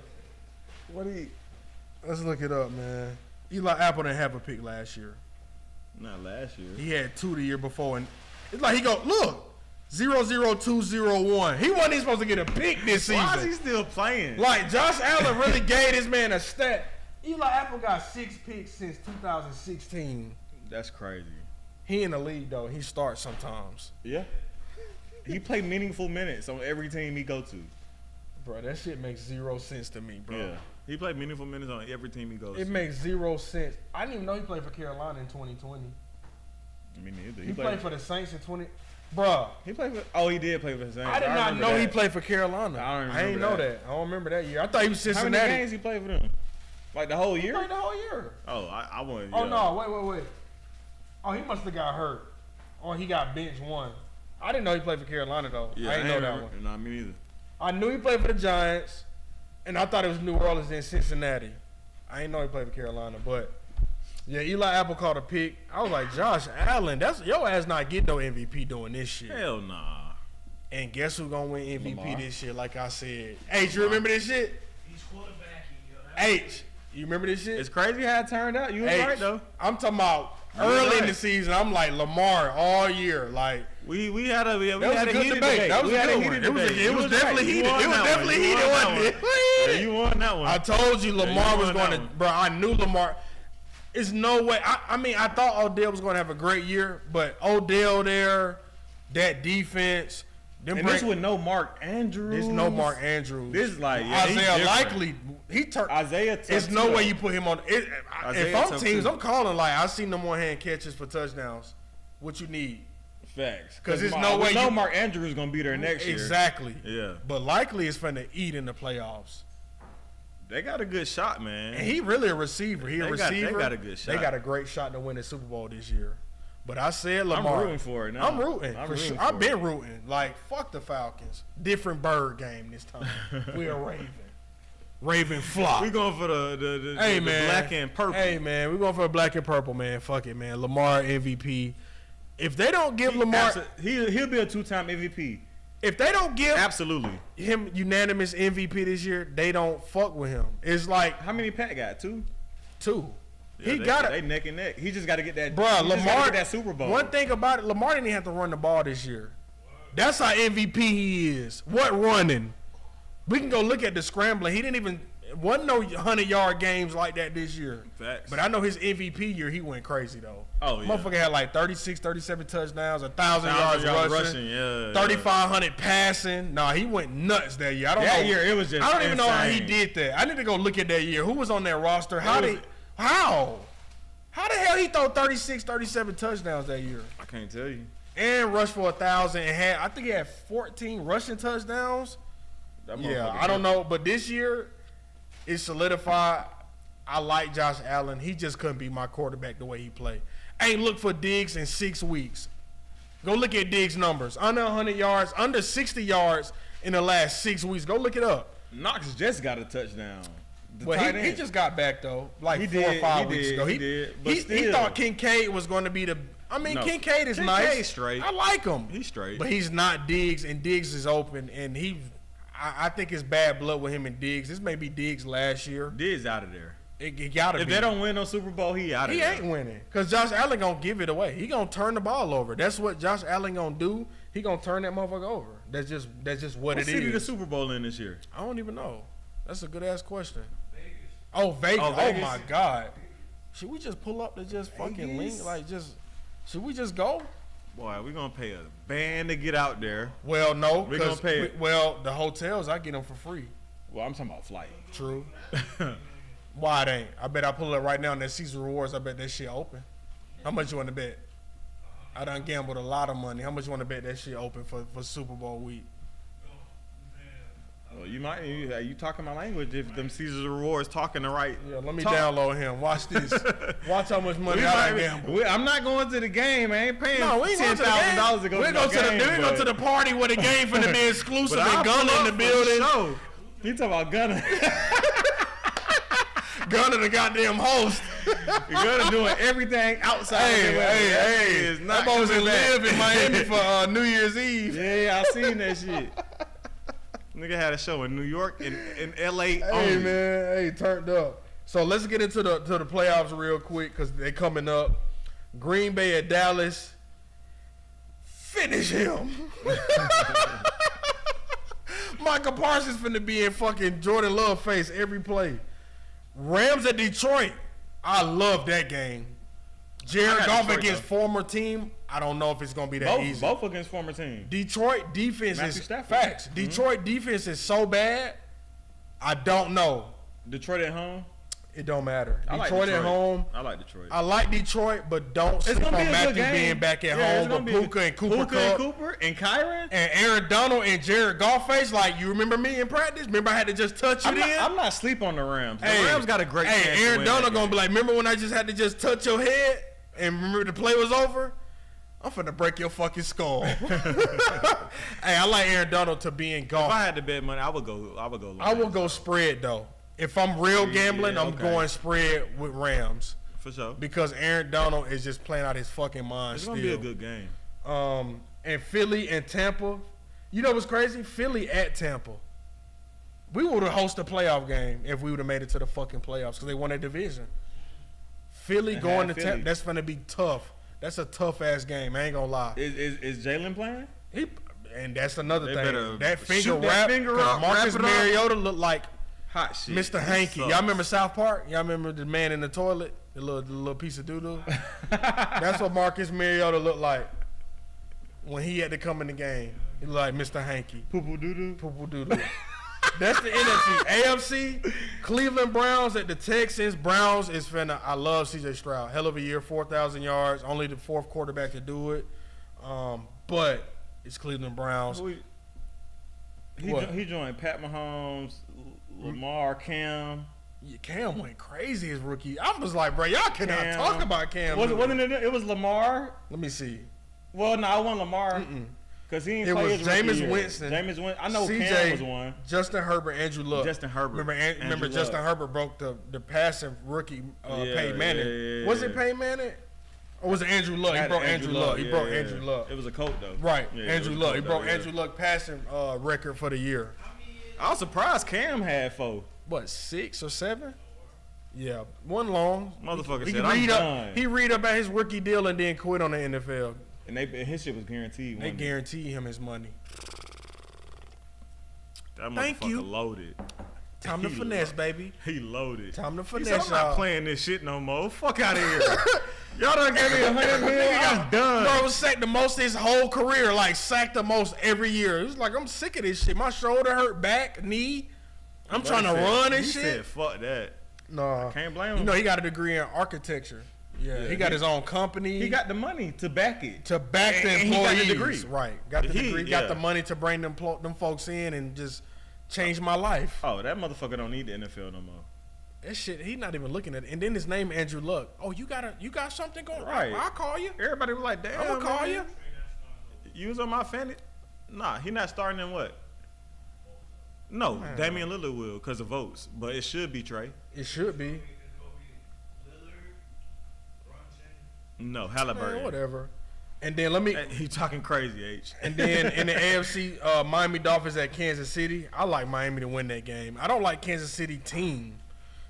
Let's look it up, man. Eli Apple didn't have a pick last year. Not last year. He had 2 the year before. And it's like he go, look. 00201. He wasn't even supposed to get a pick this season. Why is he still playing? Like, Josh Allen really gave this man a stat. Eli Apple got 6 picks since 2016. That's crazy. He in the league, though. He starts sometimes. Yeah. He played meaningful minutes on every team he go to. Bro, that shit makes 0 sense to me, bro. Yeah. He played meaningful minutes on every team he goes to. It makes 0 sense. I didn't even know he played for Carolina in 2020. Me neither. He played for the Saints in 20... Bruh. He played for... Oh, he did play for the Saints. I did not know he played for Carolina. I didn't know that. I don't remember that year. I thought he was Cincinnati. How many games he played for them? Like the whole year? He played the whole year. Oh, I wasn't... Oh, no. Wait. Oh, he must have got hurt. Or he got benched one. I didn't know he played for Carolina, though. Yeah, I didn't know that one. Nah, me neither. I knew he played for the Giants, and I thought it was New Orleans and Cincinnati. I didn't know he played for Carolina, but... Yeah, Eli Apple caught a pick. I was like, Josh Allen, that's your ass not getting no MVP doing this shit. Hell nah. And guess who gonna win MVP this year? Like I said, hey, you remember this shit? He's quarterbacking, yo. H. You remember this shit? It's crazy how it turned out. You was right though. I'm talking about early in the season. I'm like Lamar all year. Like we had a heated debate. That was a good one. It was definitely heated. It was definitely heated, wasn't it? Yeah, you won that one. I told you Lamar was going to, bro. I knew Lamar. It's no way. I mean, I thought Odell was going to have a great year, but Odell there, that defense. This with no Mark Andrews. There's no Mark Andrews. This is like Isaiah likely. Isaiah. It's no way you put him on. If I'm teams, I'm calling like I see no more hand catches for touchdowns. What you need? Facts. Because there's no way Mark Andrews is gonna be there next year. Exactly. Yeah. But likely it's finna eat in the playoffs. They got a good shot, man. And he really a receiver. They got a good shot. They got a great shot to win the Super Bowl this year. But I said Lamar. I'm rooting for it now. I'm rooting for sure. I've been rooting. Like, fuck the Falcons. Different bird game this time. We are Raven. Raven flock. We going for the black and purple. Hey, man. We going for the black and purple, man. Fuck it, man. Lamar MVP. If they don't give Lamar. He'll be a 2-time MVP. If they don't give him unanimous MVP this year, they don't fuck with him. It's like. How many Pat got? 2? 2. Yeah, they neck and neck. He just got to get that. Bro, Lamar get that Super Bowl. One thing about it, Lamar didn't have to run the ball this year. That's how MVP he is. What running? We can go look at the scrambling. He wasn't no 100-yard games like that this year. Facts. But I know his MVP year, he went crazy though. Oh yeah. Motherfucker had like 36, 37 touchdowns, 1,000 yards rushing, 3,500 passing. Nah, he went nuts that year. That year it was just. I don't even know how insane. he did that. I need to go look at that year. Who was on that roster? How the hell he throw 36, 37 touchdowns that year? I can't tell you. And rushed for 1,000 and I think he had 14 rushing touchdowns. I don't know, but this year it's solidified. I like Josh Allen. He just couldn't be my quarterback the way he played. Ain't looked for Diggs in 6 weeks. Go look at Diggs' numbers. Under 100 yards, under 60 yards in the last 6 weeks. Go look it up. Knox just got a touchdown. Well, he just got back though, like 4 or 5 weeks ago. He thought Kincaid was going to be the. I mean, no. Kincaid is nice. Straight. I like him. He's straight, but he's not Diggs, and Diggs is open, and I think it's bad blood with him and Diggs. This may be Diggs last year. Diggs out of there. It gotta be. If they don't win no Super Bowl, he out of there. He ain't winning because Josh Allen gonna give it away. He gonna turn the ball over. That's what Josh Allen gonna do. He gonna turn that motherfucker over. That's just what it is. What city the Super Bowl in this year? I don't even know. That's a good ass question. Vegas. Oh my God. Should we just pull up to just fucking link? Like should we just go? Boy, we gonna pay a band to get out there. Well, no, we gonna pay. The hotels I get them for free. Well, I'm talking about flight. True. Why it ain't? I bet I pull it up right now and that Caesar Rewards. I bet that shit open. How much you want to bet? I done gambled a lot of money. How much you want to bet that shit open for Super Bowl week? Well, you talking my language if them Caesar Rewards talking the right. Yeah, let me download him. Watch this. Watch how much money I gamble. I'm not going to the game. I ain't paying $10,000 to go to the game. We go to the party where the game finna be exclusive and Gunner in the building. Show. You talking about Gunner? Gunner the goddamn host. Gunner doing everything outside. Hey. That boy live in Miami for New Year's Eve. Yeah, I seen that shit. Nigga had a show in New York and in L.A. Hey, only. man. Hey, turned up. So let's get into the playoffs real quick because they coming up. Green Bay at Dallas. Finish him. Michael Parsons finna be in fucking Jordan Love face every play. Rams at Detroit. I love that game. Jared Goff against former team. I don't know if it's gonna be that easy. Both against former team. Detroit defense is facts. Detroit defense is so bad. I don't know. Detroit at home. It don't matter. Detroit at home. I like Detroit. I like Detroit, but don't sleep on Matthew being back at home. But Puka and Cooper and Kyron and Aaron Donald and Jared Goff face. Like, you remember me in practice? Remember I had to just touch it in? I'm not sleep on the Rams. The Rams got a great chance. Hey, Aaron Donald gonna be like, remember when I just had to just touch your head and remember the play was over? I'm finna break your fucking skull. Hey, I like Aaron Donald to be in Goff. If I had to bet money, I would go. I would go spread though. If I'm real gambling, I'm going spread with Rams. For sure. Because Aaron Donald is just playing out his fucking mind It's still. going to be a good game. And Philly and Tampa. You know what's crazy? Philly at Tampa. We would have hosted a playoff game if we would have made it to the fucking playoffs because they won that division. Philly going to Tampa, that's going to be tough. That's a tough-ass game. I ain't going to lie. Is Jalen playing? And that's another thing. That finger up, Marcus Mariota looked like hot shit. Mr. Hanky. Y'all remember South Park? Y'all remember the man in the toilet? The little piece of doo-doo? That's what Marcus Mariota looked like when he had to come in the game. He looked like Mr. Hanky. Poo-poo doo-doo? Poo-poo doo-doo. That's the NFC. AFC, Cleveland Browns at the Texans. Browns is finna. I love C.J. Stroud. Hell of a year, 4,000 yards. Only the fourth quarterback to do it. But it's Cleveland Browns. He joined Pat Mahomes, Lamar, Cam. Yeah, Cam went crazy his rookie. I was like, bro, y'all cannot talk about Cam. Wasn't it? It was Lamar. Let me see. Well, no, I want Lamar. Because he didn't play his Jameis Winston. Jameis Winston. I know CJ, Cam was one. Justin Herbert, Andrew Luck. Justin Herbert. Remember Justin Herbert broke the passing rookie Peyton Manning. Yeah. Was it Peyton Manning? Or was it Andrew Luck? He broke Andrew Luck. He broke Andrew Luck. It was a coat though. Right, Yeah, Andrew Luck. He broke Andrew Luck passing record for the year. I was surprised Cam had 4. What, 6 or 7? Yeah, one long. Motherfucker said, I'm done. He read up at his rookie deal and then quit on the NFL. And his shit was guaranteed. They guarantee him his money. That motherfucker loaded. Time to finesse, baby. He loaded. Time to finesse, He said, I'm not playing this shit no more. Fuck out of here. Y'all done gave me $100 million. I'm done. Bro, sacked the most his whole career. Like, sacked the most every year. It was like, I'm sick of this shit. My shoulder hurt, back, knee. I'm trying to run and shit. He said, fuck that. No. Can't blame him. You know, he got a degree in architecture. Yeah, he got his own company. He got the money to back it. To back the employees. He got the degree. Right. Got the degree. Got the money to bring them folks in and just change my life. Oh, that motherfucker don't need the NFL no more. That shit, he not even looking at it. And then his name Andrew Luck. Oh, you got something going? Right. I'll call you. Everybody was like, damn, I'm gonna call you. You was on my fantasy? Nah, he not starting in what? No, Damian Lillard will because of votes. But it should be Trey. It should be. No, Halliburton. Man, whatever. And then He talking crazy, H. And then in the AFC, Miami Dolphins at Kansas City. I like Miami to win that game. I don't like Kansas City team.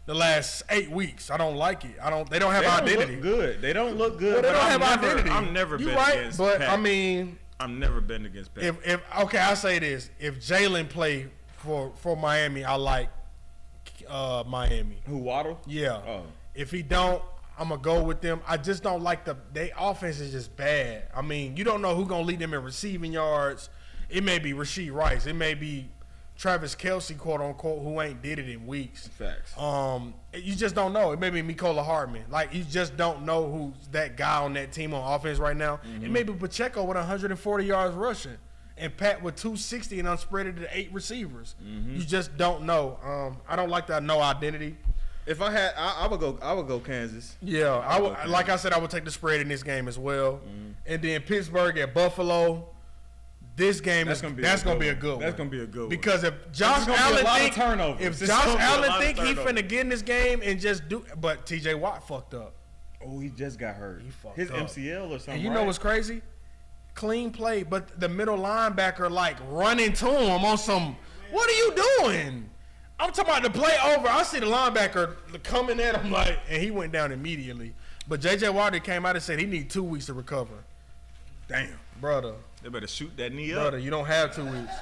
The last 8 weeks, I don't like it. They don't have identity. Look good. They don't look good. Well, they don't have identity. I'm never betting against but Pat. I mean, I'm never betting against Pat. Okay, I say this: if Jalen play for Miami, I like Miami. Who, Waddle? Yeah. Oh. If he don't, I'm gonna go with them. I just don't like their offense is just bad. I mean, you don't know who's gonna lead them in receiving yards. It may be Rashee Rice. It may be Travis Kelce, quote unquote, who ain't did it in weeks. Facts. You just don't know. It may be Mecole Hardman. Like, you just don't know who's that guy on that team on offense right now. It may be Pacheco with 140 yards rushing, and Pat with 260 and unspreaded to 8 receivers. You just don't know. I don't like that no identity. If I had, I would go Kansas. Yeah, I would. Like I said, I would take the spread in this game as well. And then Pittsburgh at Buffalo. This game that's gonna be a good one. That's gonna be a good one. Because if Josh Allen think he finna get in this game and just do, but T.J. Watt fucked up. Oh, he just got hurt. He fucked his up. MCL or something. And you know what's crazy? Clean play, but the middle linebacker like running to him on some. What are you doing? I'm talking about the play over. I see the linebacker coming at him like, and he went down immediately. But J.J. Watt came out and said he need 2 weeks to recover. Damn, brother. They better shoot that knee up. Brother, you don't have 2 weeks.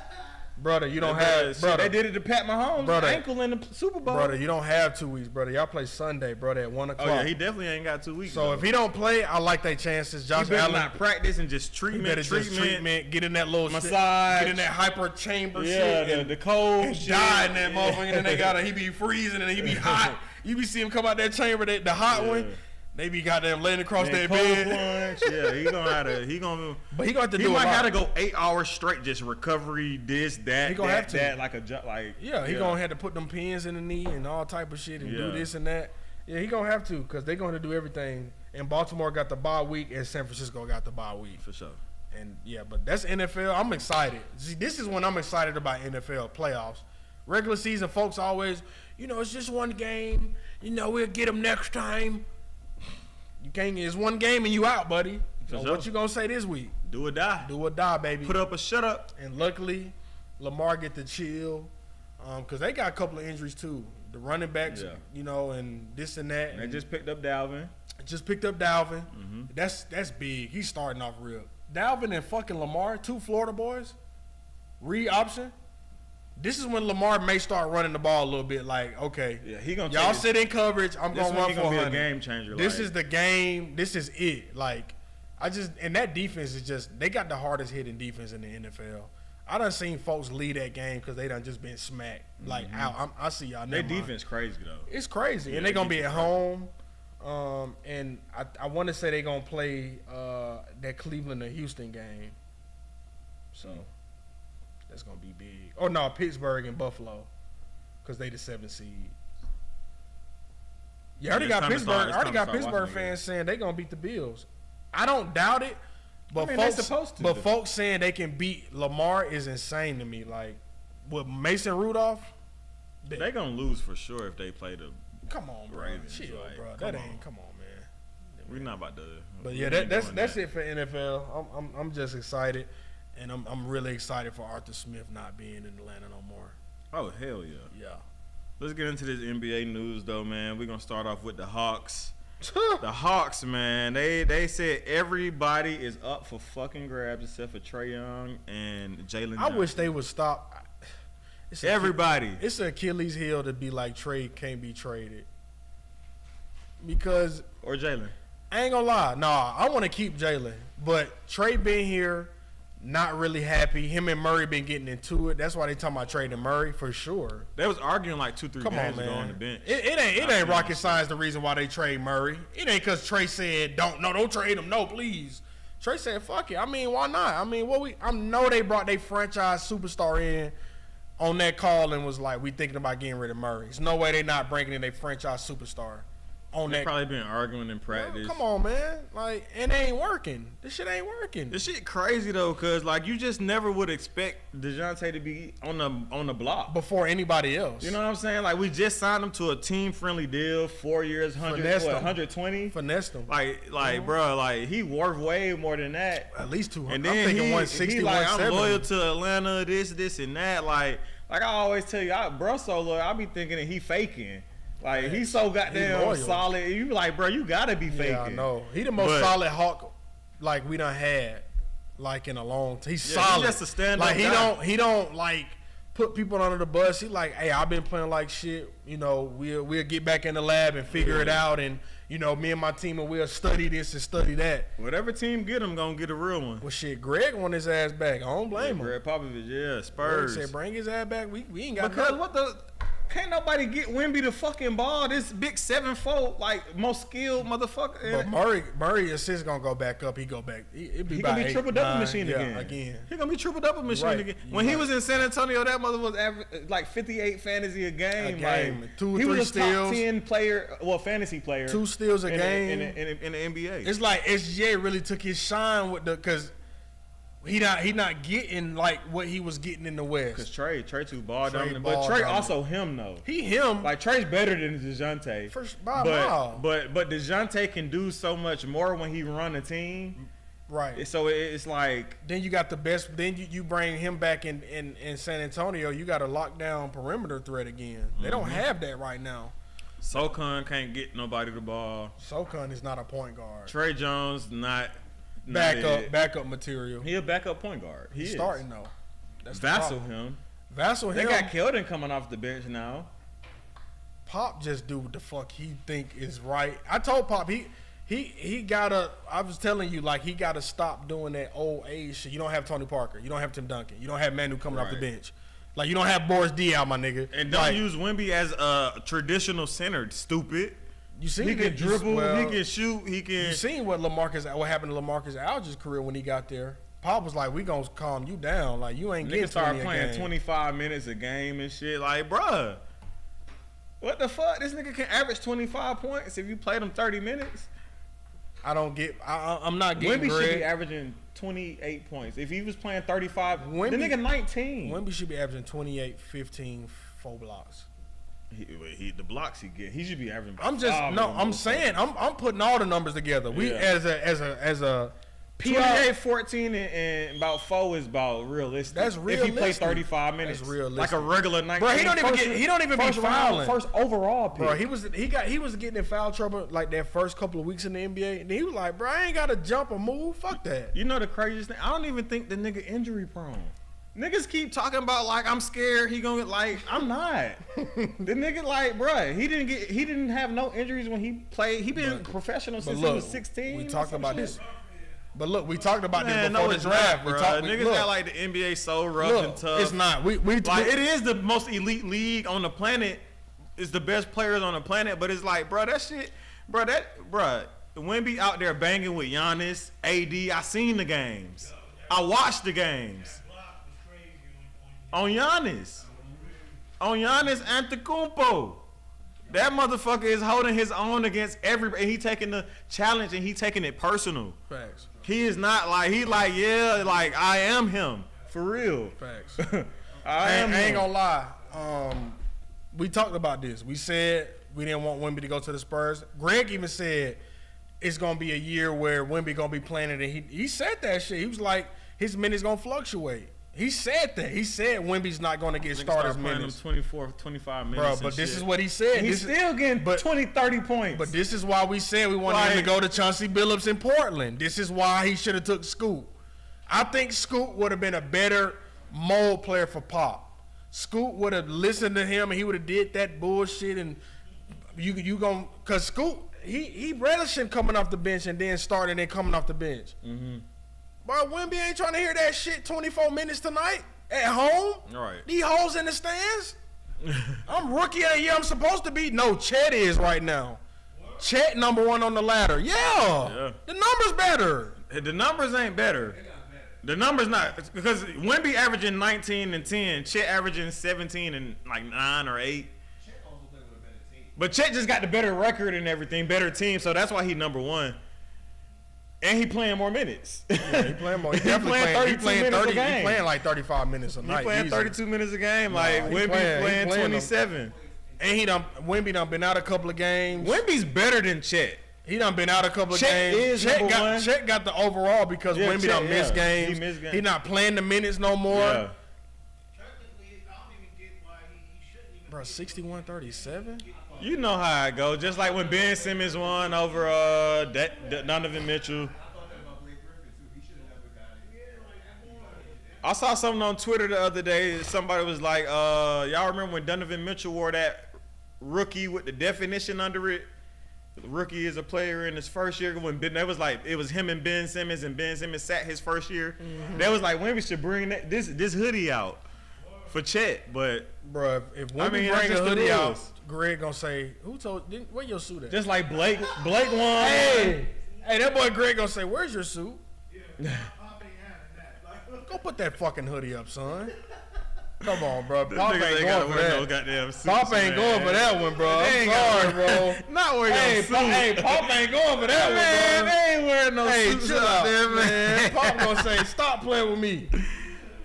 Brother, you don't have. Brother, they did it to Pat Mahomes' ankle in the Super Bowl. Brother, you don't have 2 weeks, brother. Y'all play Sunday, brother, at 1 o'clock. Oh yeah, he definitely ain't got 2 weeks. So if he don't play, I like their chances. Josh Allen not practice and just treatment, get in that little massage, get in that hyper chamber shit. Yeah, the cold and die in that motherfucker. And then he be freezing and he be hot. You be see him come out that chamber, the hot one. They be goddamn laying across their bed. Plunge. Yeah, But he gonna have to do. He might have to go 8 hours straight, just recovery, this, that, he gonna have to. that, like a he gonna have to put them pins in the knee and all type of shit and do this and that. Yeah, he gonna have to because they gonna do everything. And Baltimore got the bye week, and San Francisco got the bye week for sure. And yeah, but that's NFL. I'm excited. See, this is when I'm excited about NFL playoffs. Regular season, folks always, it's just one game. We'll get them next time. You can't. It's one game and you out, buddy. So what you gonna say this week? Do or die. Do or die, baby. Put up or shut up. And luckily, Lamar get to chill. Because they got a couple of injuries too. The running backs, you know, and this and that. And they just picked up Dalvin. Mm-hmm. That's big. He's starting off real. Dalvin and fucking Lamar, 2 Florida boys. Read option. This is when Lamar may start running the ball a little bit. Like, okay, he gonna y'all sit in coverage. I'm gonna run for 100. Be a game changer. This is the game. This is it. Like, and that defense is just. They got the hardest hitting defense in the NFL. I done seen folks lead that game because they done just been smacked. Like, I see y'all. Their defense crazy though. It's crazy, and they gonna be at home. And I want to say they gonna play that Cleveland and Houston game. So that's gonna be big. Oh no, Pittsburgh and Buffalo, because they the 7th seed. You already got Pittsburgh. Pittsburgh fans saying they gonna beat the Bills. I don't doubt it. But folks saying they can beat Lamar is insane to me. Like, with Mason Rudolph, they gonna lose for sure if they play the. Come on, bro. Chill, like, bro. Come on, man. We're not about to. But yeah, that's it for NFL. I'm just excited, and I'm really excited for Arthur Smith not being in Atlanta no more. Oh hell yeah. Yeah. Let's get into this NBA news though, man. We're gonna start off with the Hawks. The Hawks, man, they said everybody is up for fucking grabs except for Trae Young and Jalen Johnson. I wish they would stop. Everybody. It's an Achilles heel to be like Trae can't be traded. Because. Or Jalen. I ain't gonna lie. Nah, I want to keep Jalen. But Trae been here, not really happy. Him and Murray been getting into it. That's why they talking about trading Murray for sure. They was arguing like 2-3 games ago on the bench. It ain't rocket science the reason why they trade Murray. It ain't because Trae said don't trade him. No, please. Trae said fuck it. I mean, why not? I mean, I know they brought their franchise superstar in on that call and was like, we thinking about getting rid of Murray. There's no way they not bringing in their franchise superstar. They probably been arguing in practice. Come on, man. Like, and it ain't working. This shit ain't working. This shit crazy though, cause like you just never would expect DeJounte to be on the block before anybody else. You know what I'm saying? Like we just signed him to a team friendly deal, 4 years, 120. Finessed him. Like, bro, like he worth way more than that. At least 200. And then I'm thinking 160, he like, 170. I'm loyal to Atlanta. This, and that. Like I always tell you, bro, so loyal. I be thinking that he faking. Like, he's so goddamn solid. You like, bro, you gotta be faking. Yeah, I know. He the most solid Hawk like we done had like in a long time. He's solid. He's just a stand-up like guy. He don't like put people under the bus. He like, hey, I've been playing like shit. You know, we'll get back in the lab and figure it out. And you know, me and my team and we'll study this and study that. Whatever team get him, gonna get a real one. Well, shit, Greg want his ass back. I don't blame him. Greg Popovich, Spurs. Greg said, bring his ass back. We ain't got because can't nobody get Wemby the fucking ball. This big 7'4", like most skilled motherfucker. But Murray assist gonna go back up. He go back. He gonna be triple double machine again. He gonna be triple double machine again. When he was in San Antonio, that mother was like 58 fantasy a game. Like, 2 or 3 he was a steals. top 10 player, fantasy player. 2 steals a game in the NBA. It's like SGA really took his shine with because. He not getting like what he was getting in the West. Cause Trae too ball dominant, but Trae also him though. Him like Trae's better than DeJounte. By a mile. But DeJounte can do so much more when he run a team. Right. So it's like then you got the best. Then you bring him back in San Antonio. You got a lockdown perimeter threat again. They don't have that right now. Sochan can't get nobody the ball. Sochan is not a point guard. Trey Jones not. Backup material. He a backup point guard. He's starting though. That's Vassell him. They got Keldon coming off the bench now. Pop just do what the fuck he think is right. I told Pop he gotta. I was telling you like he gotta stop doing that old age shit. You don't have Tony Parker. You don't have Tim Duncan. You don't have Manu coming off the bench. Like you don't have Boris Diaw, my nigga. And don't use Wemby as a traditional center. Stupid. You see, he can dribble, he can shoot, he can. You seen what happened to LaMarcus Aldridge's career when he got there? Pop was like, "We gonna calm you down. Like you ain't getting start playing 25 minutes a game and shit. Like, bruh, what the fuck? This nigga can average 25 points if you played him 30 minutes. I don't get. I'm not getting. Wemby should be averaging 28 points if he was playing 35. The nigga 19. Wemby should be averaging 28, 15, 4 blocks. The blocks he get, he should be averaging. I'm saying, I'm putting all the numbers together. We as a 28, 14, and about 4 is about realistic. That's realistic. If he plays 35 minutes, That's realistic. like a regular 19. Bro, he don't even be fouling. First overall pick. Bro, he was getting in foul trouble like that first couple of weeks in the NBA, and he was like, bro, I ain't gotta jump or move. Fuck that. You know the craziest thing? I don't even think the nigga injury prone. Niggas keep talking about like I'm scared he gonna get like I'm not. The nigga like bruh, he didn't have no injuries when he played. He been professional since he was 16. We talked about this. But look, we talked about this before no, the draft. Niggas got like the NBA so rough and tough. It's not. It is the most elite league on the planet. It's the best players on the planet, but it's like, bro, that shit, bro, Wemby out there banging with Giannis, AD. I seen the games. I watched the games. On Giannis Antetokounmpo. That motherfucker is holding his own against everybody. He taking the challenge and he taking it personal. Facts. He is not like I am him for real. Facts. I ain't gonna lie. We talked about this. We said we didn't want Wemby to go to the Spurs. Greg even said it's gonna be a year where Wemby gonna be playing it, and he said that shit. He was like his minutes gonna fluctuate. He said that. He said Wemby's not going to get starters minutes. 24, 25 minutes. Bro, but this is what he said. He's still getting 20, 30 points. But this is why we said we wanted him to go to Chauncey Billups in Portland. This is why he should have took Scoot. I think Scoot would have been a better mold player for Pop. Scoot would have listened to him and he would have did that bullshit and you going cause Scoot he relishing coming off the bench and then starting and coming off the bench. Mm-hmm. Bro, Wemby ain't trying to hear that shit 24 minutes tonight at home. Right. These hoes in the stands. I'm rookie of the year. I'm supposed to be. No, Chet is right now. What? Chet number 1 on the ladder. Yeah. The numbers better. The numbers ain't better. The numbers not. Because Wemby averaging 19 and 10. Chet averaging 17 and like 9 or 8. But Chet just got the better record and everything. Better team. So that's why he number 1. And he playing more minutes. Yeah, he playing more. He playing 32 minutes a game. He playing like 35 minutes a night. He playing 32 minutes a game. Like Wemby playing 27. And Wemby done been out a couple of games. Wemby's better than Chet. He done been out a couple of Chet games. Chet got the overall because Wemby done missed games. He missed games. He not playing the minutes no more. Yeah. Bro, 61-37? You know how I go. Just like when Ben Simmons won over Donovan Mitchell. I saw something on Twitter the other day. Somebody was like, y'all remember when Donovan Mitchell wore that rookie with the definition under it? The rookie is a player in his first year. When that was like, it was him and Ben Simmons sat his first year. Mm-hmm. That was like, Wemby should bring this hoodie out for Chet. But, bro, if Wemby bring a hoodie out, Greg gonna say, where your suit at? Just like Blake won. Hey, that boy Greg gonna say, where's your suit? Yeah. Go put that fucking hoodie up, son. Come on, bro. Pop ain't going for that. Pop ain't going for that one, bro. I'm sorry, bro. Not wearing no suit. Hey, Pop ain't going for that one, bro. They ain't wearing no suit. Hey, chill out there, man. Pop gonna say, stop playing with me.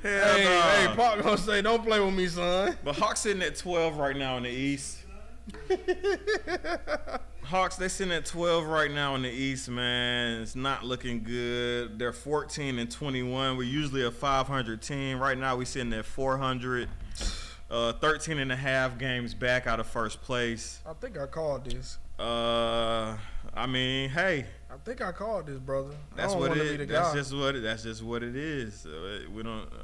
Hey, Pop gonna say, don't play with me, son. But Hawks sitting at 12 right now in the East. Hawks, they sitting at 12 right now in the East, man. It's not looking good. They're 14 and 21. We're usually a 500 team. Right now, we're sitting at 400. 13 and a half games back out of first place. I think I called this. I mean, hey. I think I called this, brother. That's what it is. That's just what it is.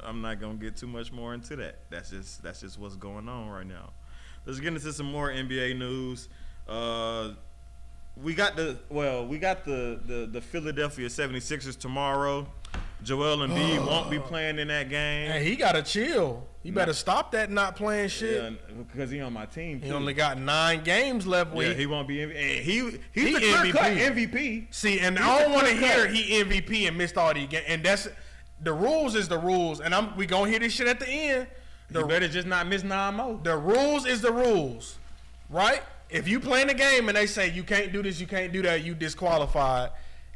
I'm not gonna get too much more into that. That's just what's going on right now. Let's get into some more NBA news. We got the Philadelphia 76ers tomorrow. Joel Embiid won't be playing in that game. Hey, he gotta chill. You better stop that not playing shit. Yeah, because he on my team too. He only got 9 games left. Yeah, he won't be MVP. He's the clear-cut MVP. See, and I don't want to hear he MVP and missed all these games. And that's the rules is the rules. And we gonna hear this shit at the end. You better just not miss 9 more. The rules is the rules, right? If you play in the game and they say you can't do this, you can't do that, you disqualified.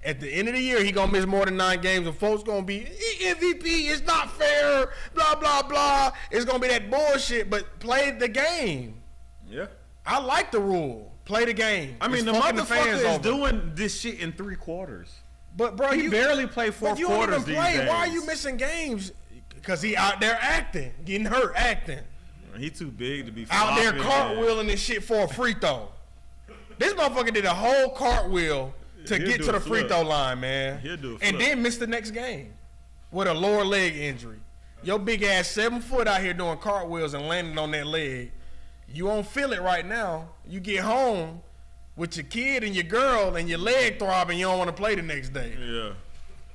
At the end of the year, he gonna miss more than 9 games, and folks gonna be MVP. It's not fair. Blah blah blah. It's gonna be that bullshit. But play the game. Yeah, I like the rule. Play the game. I mean, the motherfucker is doing this shit in 3 quarters. But bro, He barely played fourth you quarters don't even these play. days. Why are you missing games? Because he out there acting, getting hurt acting. He too big to be Out there flopping, man. cartwheeling and shit for a free throw. This motherfucker did a whole cartwheel to He'll get do to a the free flip. throw line, man. He'll do a And flip. then miss the next game with a lower leg injury. Your big ass 7 foot out here doing cartwheels and landing on that leg. You won't feel it right now. You get home with your kid and your girl and your leg throbbing, you don't want to play the next day. Yeah.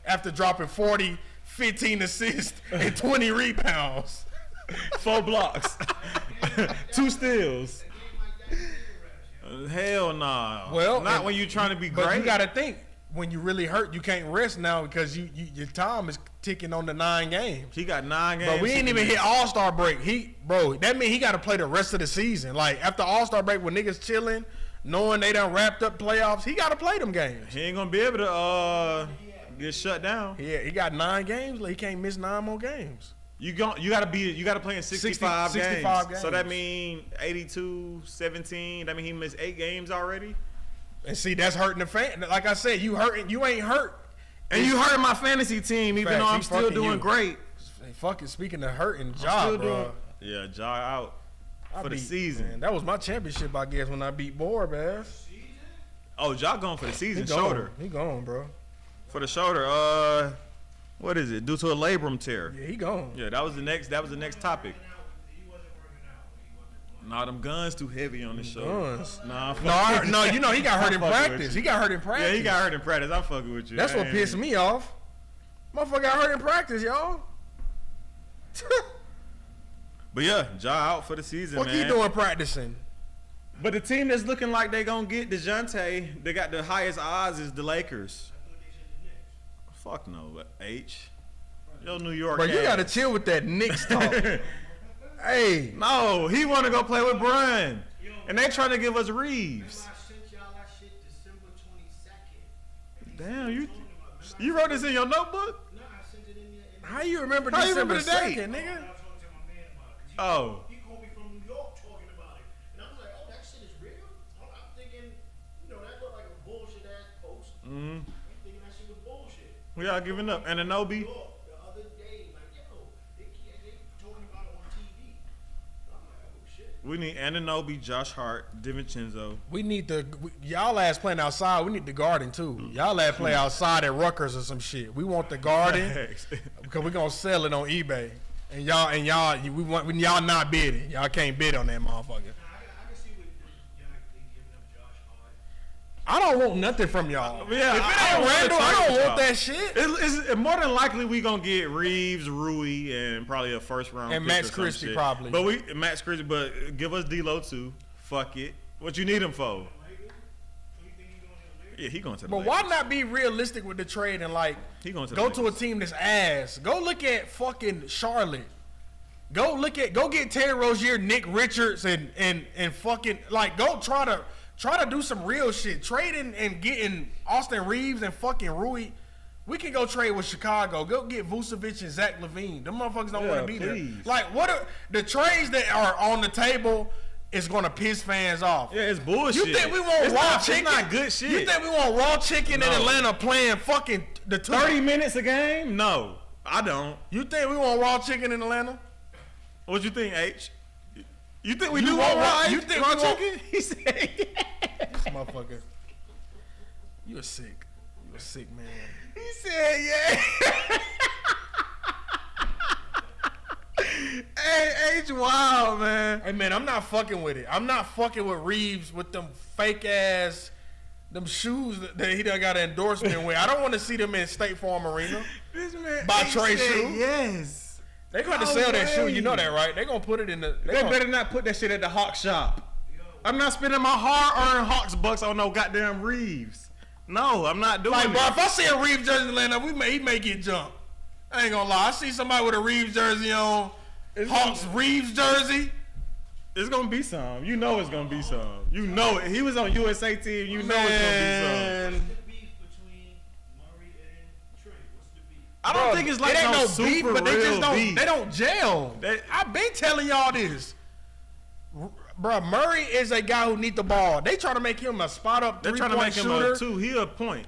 After dropping 40, 15 assists and 20 rebounds. 4 blocks. 2 steals. Hell nah. Well, not and- when you trying to be But great. you got to think, when you really hurt, you can't rest now because your time is ticking on the 9 games. He got 9 games. But we ain't even hit All-Star break. That means he got to play the rest of the season. Like, after All-Star break, when niggas chilling, knowing they done wrapped up playoffs, he got to play them games. He ain't gonna be able to get shut down. Yeah, he got 9 games. Like, he can't miss 9 more games. You gotta play in 65 games. 65 So that games. mean 82, 17. That mean he missed 8 games already. And see, that's hurting the fan. Like I said, you ain't hurt. And you hurt my fantasy team, even Facts, though I'm he still fucking doing you. great. Hey, fucking speaking of hurting, Still job, doing. bro. Yeah, jaw out I for the beat- season. Man, that was my championship, I guess, when I beat Boar, man. Oh, jaw going for the season. He Shoulder. He gone, bro. For the shoulder. What is it? Due to a labrum tear. Yeah, he gone. Yeah, that was the next topic. Nah, them guns too heavy on the shoulder. Guns. Nah, No, you know he got hurt in I'm fucking with practice. you. He got hurt in practice. Yeah, he got hurt in practice. I'm fucking with you. That's what I pissed ain't- me off. Motherfucker got hurt in practice, y'all. But yeah, jaw out for the season, What man. you doing practicing? But the team that's looking like they gonna get DeJounte, they got the highest odds is the Lakers. Fuck no, but H. Yo, New York. Bro, you ass. gotta chill with that Knicks talk. Hey, No, he want to go play with Brun, and they trying to give us Reeves. I sent y'all that shit December 22nd. Damn, you wrote this in your notebook? No, I sent it in there. how you remember How you December remember the date? 2nd, nigga? I was talking to my man about it. 'Cause Oh. He called me from New York talking about it. And I was like, oh, that shit is real? I'm thinking, that looked like a bullshit ass post. I'm thinking that shit was bullshit. We all giving up. And Anobi. New York, the other day, like, they talking about it on TV. I'm like, oh, shit. We need Ananobi, Josh Hart, DiVincenzo. We need y'all ass playing outside. We need the garden too. Y'all ass play outside at Rutgers or some shit. We want the garden because we gonna sell it on eBay. And when y'all not bidding. Y'all can't bid on that motherfucker. I can see what they giving up Josh Hart. I don't want nothing from y'all. Yeah, if it I ain't don't Randall, wanna I talk don't to want y'all. that shit. It's more than likely we gonna get Reeves, Rui, and probably a first round And pick Max or some Christie shit. probably. But Max Christie, but give us D'Lo too. Fuck it. What you need him for? Yeah, he going to the But Lakers. why not be realistic with the trade and like He going to the go to a Lakers. team that's ass? Go look at fucking Charlotte. Go get Terry Rozier, Nick Richards, and fucking like go try to do some real shit. Trading and getting Austin Reeves and fucking Rui. We can go trade with Chicago. Go get Vucevic and Zach LaVine. Them motherfuckers don't Yeah, want to be please. there. Like what are the trades that are on the table is gonna piss fans off. Yeah, it's bullshit. You think we want It's raw not- chicken? It's not good shit. You think we want raw chicken in No. Atlanta playing fucking the 30 minutes a game? No, I don't. You think we want raw chicken in Atlanta? What you think, H? You think we You do want want raw- raw? you think raw we want- chicken? He said, yeah. This motherfucker. You a sick. You a sick man. He said, yeah. Hey, H, wow, man. Hey man, I'm not fucking with it. I'm not fucking with Reeves with them fake ass them shoes that he done got an endorsement with. I don't want to see them in State Farm Arena. This man By H Trey said shoe? yes. They gonna No sell that shoe. way. You know that, right? They gonna put it in the. They better not put that shit at the Hawk shop. I'm not spending my hard-earned Hawks bucks on no goddamn Reeves. No, I'm not doing Like, it. bro, if I see a Reeves jersey in Atlanta, he may get jumped. I ain't gonna lie. I see somebody with a Reeves jersey on, Hawks Reeves jersey. It's gonna be some. You know it's gonna be some. You know it. He was on USA team. You know it's Man. What's the beef between Murray and Trey? What's the beef? gonna be some. I don't Bro, think it's like it ain't no no super beef, but they real just don't. beef. They don't gel. I've been telling y'all this. Bro, Murray is a guy who needs the ball. They trying to make him a spot up They're trying to make three-point him shooter. a 2. He a point.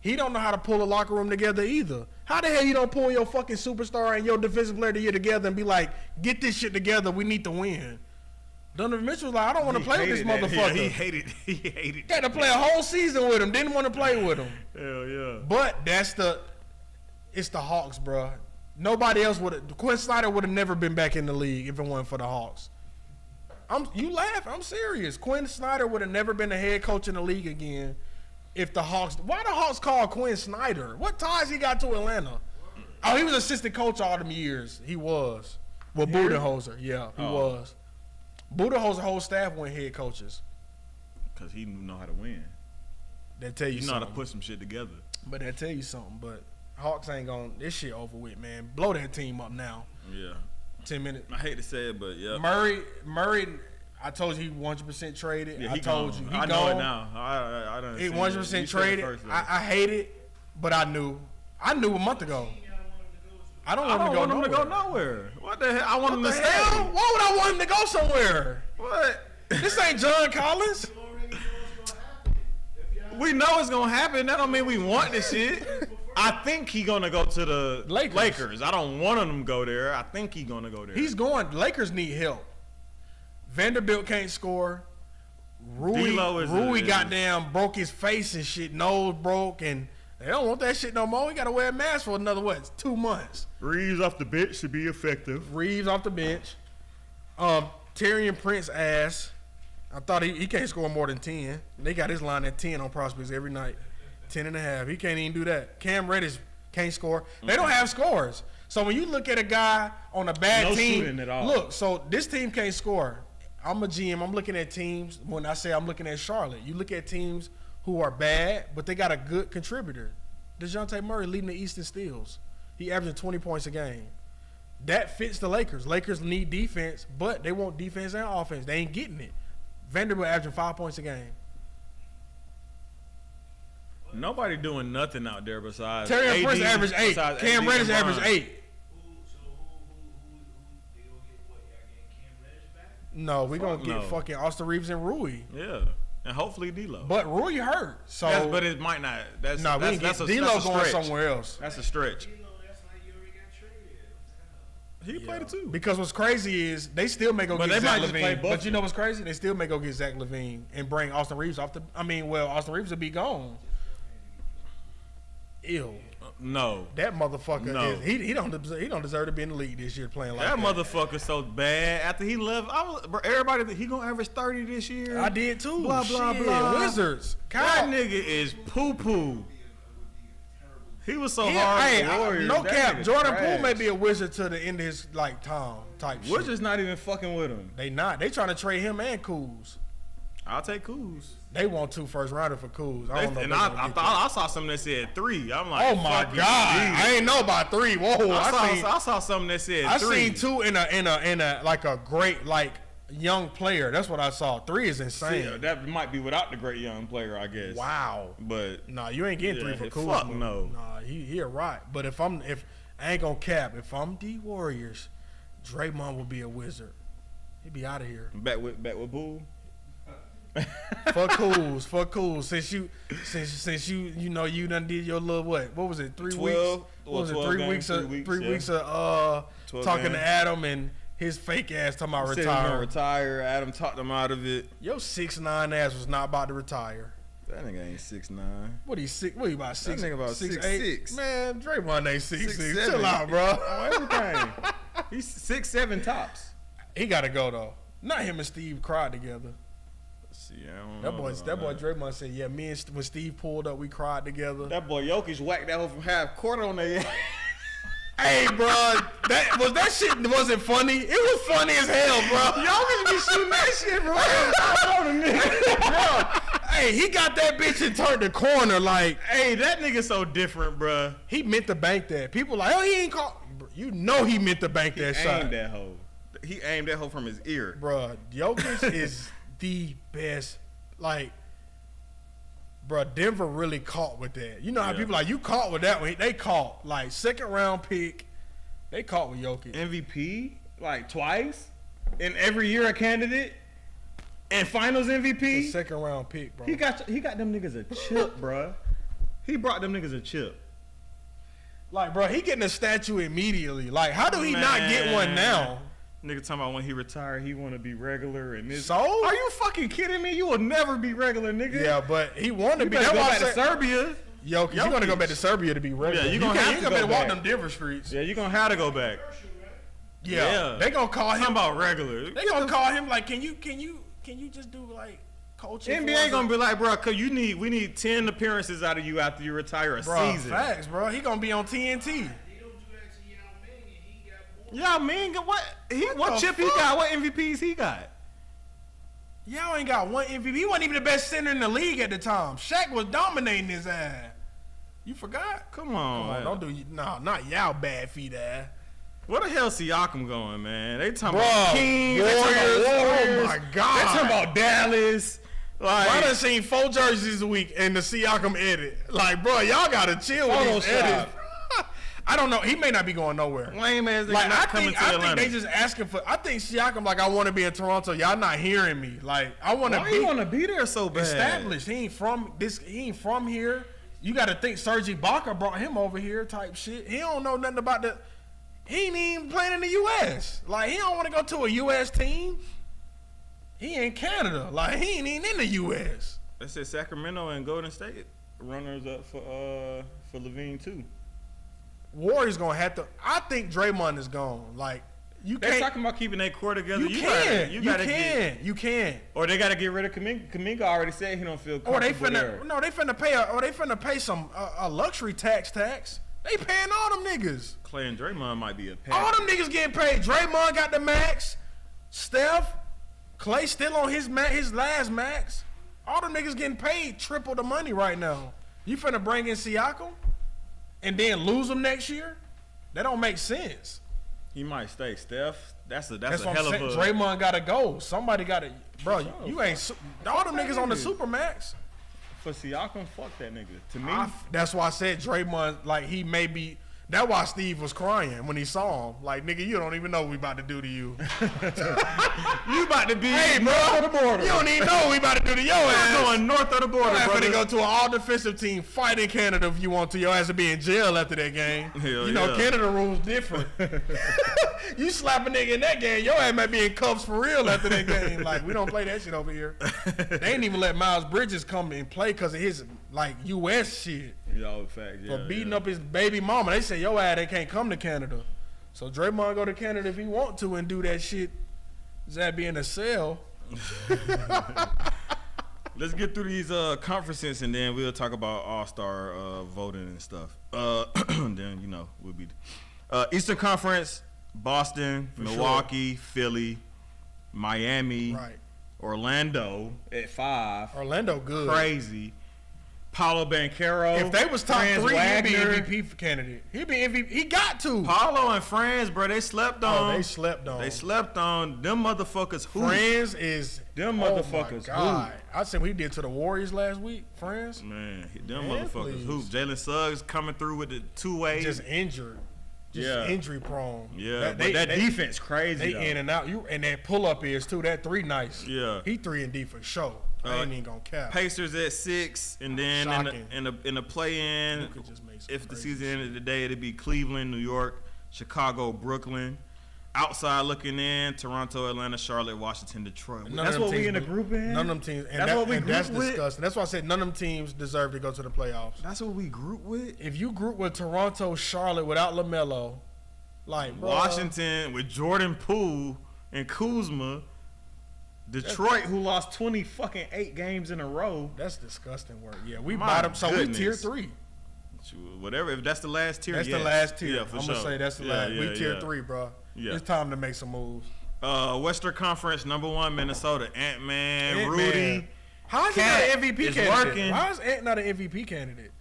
He don't know how to pull a locker room together either. How the hell you don't pull your fucking superstar and your defensive player of the year together and be like, get this shit together, we need to win? Donovan Mitchell was like, I don't want to play with this motherfucker. Yeah, he hated Got to play a whole season with him. Didn't want to play with him. Hell yeah. But it's the Hawks, bro. Nobody else would have. Quinn Snyder would have never been back in the league if it wasn't for the Hawks. You laugh. I'm serious. Quinn Snyder would have never been the head coach in the league again if the Hawks. Why the Hawks call Quinn Snyder? What ties he got to Atlanta? Oh, he was assistant coach all them years. He was. Well, Budenholzer. Yeah, he was. Budenholzer's whole staff went head coaches. Because he know how to win. That tell you He know something. how to put some shit together. But that tell you something. But Hawks ain't gonna. This shit over with, man. Blow that team up now. Yeah. 10 minutes. I hate to say it, but yeah. Murray. I told you he 100% traded. Yeah, I told gone. you he I gone. know it now. I don't. He 100% traded. I hate it, but I knew a month ago. I don't want him to go nowhere. What the hell? I want him What to the stay. hell? Why would I want him to go somewhere? What? This ain't John Collins. You already know what's gonna happen. If y'all We know it's gonna happen. That don't mean we want this shit. I think he gonna go to the Lakers. I don't want him to go there. I think he gonna go there. He's going. Lakers need help. Vanderbilt can't score. Rui goddamn broke his face and shit. Nose broke, and they don't want that shit no more. He got to wear a mask for another 2 months. Reeves off the bench should be effective. Reeves off the bench. Tyrion Prince ass. I thought he can't score more than 10. They got his line at 10 on prospects every night. 10.5. He can't even do that. Cam Reddish can't score. They don't have scores. So when you look at a guy on a bad No team, shooting at all. look, so this team can't score. I'm a GM. I'm looking at teams. When I say I'm looking at Charlotte, you look at teams who are bad, but they got a good contributor. DeJounte Murray leading the East in steals. He averaging 20 points a game. That fits the Lakers. Lakers need defense, but they want defense and offense. They ain't getting it. Vanderbilt averaging 5 points a game. Nobody doing nothing out there besides Terry AD, Prince averaged 8. besides Cam AD Reddish and averaged Bron. 8. they gonna get what? Y'all getting Cam Reddish back? No, we gonna Fuck get no. fucking Austin Reeves and Rui. Yeah, and hopefully D'Lo. But Rui hurt, so But it might not. That's no, we that's, ain't that's get a D'Lo that's a going stretch. somewhere else. That's a stretch. You know, that's like you already got traded. He played it too. Because what's crazy is they still may go But get they Zach might just play Levine. But Bucket. you know what's crazy? They still may go get Zach Levine and bring Austin Reeves off the. Austin Reeves will be gone. Ew. No, That motherfucker No. is he don't deserve to be in the league this year playing like that that. motherfucker's so bad. After he left, everybody he gonna average 30 this year. I did too. Blah, blah, Shit, blah. Wizards. That Kyle. nigga is poo poo. He was so Yeah, hard. hey, with the Warriors. no That cap. nigga Jordan trash. Poole may be a wizard to the end of his time type We're shit. just not even fucking with him. They not. They trying to trade him and Kuz. I'll take Kuz. They want 2 first rounder for Kuz. I don't know. if And they I gonna get thought I saw something that said 3. I'm that. like, Oh my fuck god! you, I ain't know about 3. Whoa! I saw something that said 3. I seen 2 in a like a great like young player. That's what I saw. 3 is insane. Yeah, that might be without the great young player, I guess. Wow. But Nah, you ain't getting 3 Yeah, for Kuz. fuck no. Nah, he a right. But if I ain't gonna cap, if I'm the Warriors, Draymond will be a wizard. He'd be out of here. back with Bull. Fuck Kuz. Since you know you done did your little what was it 3 weeks? 12 What was it 12 3 games, weeks? 3 3 weeks yeah. of 12 talking games. to Adam and his fake ass talking about Said he was gonna retire. retire. Adam talked him out of it. Your 6'9" ass was not about to retire. That nigga ain't 6'9". What he six? What he about 6? nigga about 6'6". Man, Draymond ain't 6'6". 6'7". Chill out, bro. On everything. He's 6'7" tops. He gotta go though. Not him and Steve cried together. See, I don't That know boy, about that boy Draymond said, "Yeah, me and when Steve pulled up, we cried together." That boy Jokic whacked that hoe from half court on there. Hey, bro, that shit wasn't funny. It was funny as hell, bro. Jokic be shooting that shit, bro. Bro, hey, he got that bitch and turned the corner like Hey, that nigga so different, bro. he meant to bank that. People like, oh, he ain't caught. You know he meant to bank that shot, Aimed that hoe. He aimed that hoe from his ear. bro. Jokic is the best. Like, bro, Denver really caught with that. You know how Yeah. people like you caught with that one. They caught like second round pick. They caught with Jokic. MVP like twice, and every year a candidate, and Finals The MVP. second round pick, bro. He got them niggas a chip, bruh. He brought them niggas a chip. Like, bro, he getting a statue immediately. Like, how do he not get one now? Nigga talking about when he retired, he want to be regular and this. So? Are you fucking kidding me? You will never be regular, nigga. Yeah, but he wanted to be. That's That's why why I I said said, Serbia. yo, cause you gonna go back to Serbia to be regular. Yeah, you gonna have to better go walk back. them different streets. Yeah, you gonna have to go back. Yeah, they gonna call Talking him. about regular. They gonna call him like, can you just do like coaching? NBA gonna be like, bro, cause we need 10 appearances out of you after you retire a bro, season. facts, bro. He gonna be on TNT. Y'all mean what? What the chip he fuck? got? What MVPs he got? Y'all ain't got one MVP. He wasn't even the best center in the league at the time. Shaq was dominating his ass. You forgot? Come on, Come on, don't do no, not y'all bad feet ass. Where the hell Siakam going, man? They talking Bro, about Kings. They talking Warriors. about Warriors. Oh my God. They talking about Dallas. Like, I done seen 4 jerseys a week in the Siakam edit. Like, bro, y'all gotta chill with these Photoshop. edits. I don't know. He may not be going nowhere. lame ass nigga Like, not I coming think to Atlanta. they just asking for. I think Siakam like, I want to be in Toronto. Y'all not hearing me. Like, I want to Why be you want to be there so bad? established. He ain't from this. He ain't from here. You got to think Serge Ibaka brought him over here type shit. He don't know nothing about the. He ain't even playing in the U.S. Like, he don't want to go to a U.S. team. He in Canada. Like, he ain't even in the U.S. They said Sacramento and Golden State runners up for Levine too. Warriors gonna have to. I think Draymond is gone. Like, you They're can't. talking about keeping their core together. You gotta can. Get, You can. or they gotta get rid of Kuminga. Kuminga already said he don't feel comfortable Or they there. finna. No, they finna pay. They finna pay some a luxury tax. They paying all them niggas. Clay and Draymond might be a All pack. them niggas getting paid. Draymond got the max. Steph, Clay still on his last max. All them niggas getting paid triple the money right now. You finna bring in Siakam and then lose them next year? That don't make sense. He might stay. Steph, that's a That's what hell I'm of saying. a. Draymond gotta go. Somebody gotta. Bro, sure. you ain't. All them that niggas on the nigga. super max. For Siakam, fuck that nigga. To me, That's why I said Draymond, like, he may be. That's why Steve was crying when he saw him. Like, nigga, you don't even know what we about to do to you. you about to be Hey, bro, north of the border. you don't even know what we about to do to your ass. You're going north of the border, I'm brother. finna go to an all-defensive team, fight in Canada if you want to. Your ass will be in jail after that game. Hell you know, yeah. Canada rules different. You slap a nigga in that game, your ass might be in cuffs for real after that game. Like, we don't play that shit over here. They ain't even let Miles Bridges come and play because of his, like, U.S. shit. Yo, fact, yeah, For beating up his baby mama. They say, your ass, they can't come to Canada. So Draymond go to Canada if he want to and do that shit. Does that be in a cell? Let's get through these conferences and then we'll talk about All-Star voting and stuff. Then, you know, we'll be Eastern Conference, Boston, For Milwaukee, Philly, Miami, Right. Orlando at 5. Orlando good. Crazy. Paulo Banchero. If they was top Franz 3, Wagner. he'd be MVP candidate. He'd be MVP. He got to. Paulo and Franz, bro, they slept on. Oh, they slept on. They slept on. Them motherfuckers who? Friends is Them oh motherfuckers my God. I said what he did to the Warriors last week. Friends Man, them Man, motherfuckers please. who? Jalen Suggs coming through with the two-way. just injured, just Yeah. injury prone. Yeah, but that defense crazy. They though. in and out. You and that pull up is too. That 3 nice. Yeah. he 3 and D for sure. I ain't even gonna cap. Pacers at 6, and then Shocking. in the play-in, Luka just made some if the crazy season ended today, it'd be Cleveland, New York, Chicago, Brooklyn. Outside looking in, Toronto, Atlanta, Charlotte, Washington, Detroit. None That's of them what we teams in the be- group in. None of them teams. And That's what we that's group with? disgusting. That's why I said none of them teams deserve to go to the playoffs. That's what we group with. If you group with Toronto, Charlotte without LaMelo, like bruh, Washington with Jordan Poole and Kuzma. Detroit, who lost 8 games in a row. that's disgusting work. Yeah, we My bottom. So we tier goodness. 3. Whatever, if that's the last tier, That's yes. the last tier. Yeah, for I'm sure. gonna say that's the Yeah, last. yeah, we tier yeah. 3, bro. Yeah. It's time to make some moves. Western Conference -- Minnesota, Ant-Man, Ant-Man. Rudy. How is he Cat not an MVP is candidate? working. Why is Ant not an MVP candidate?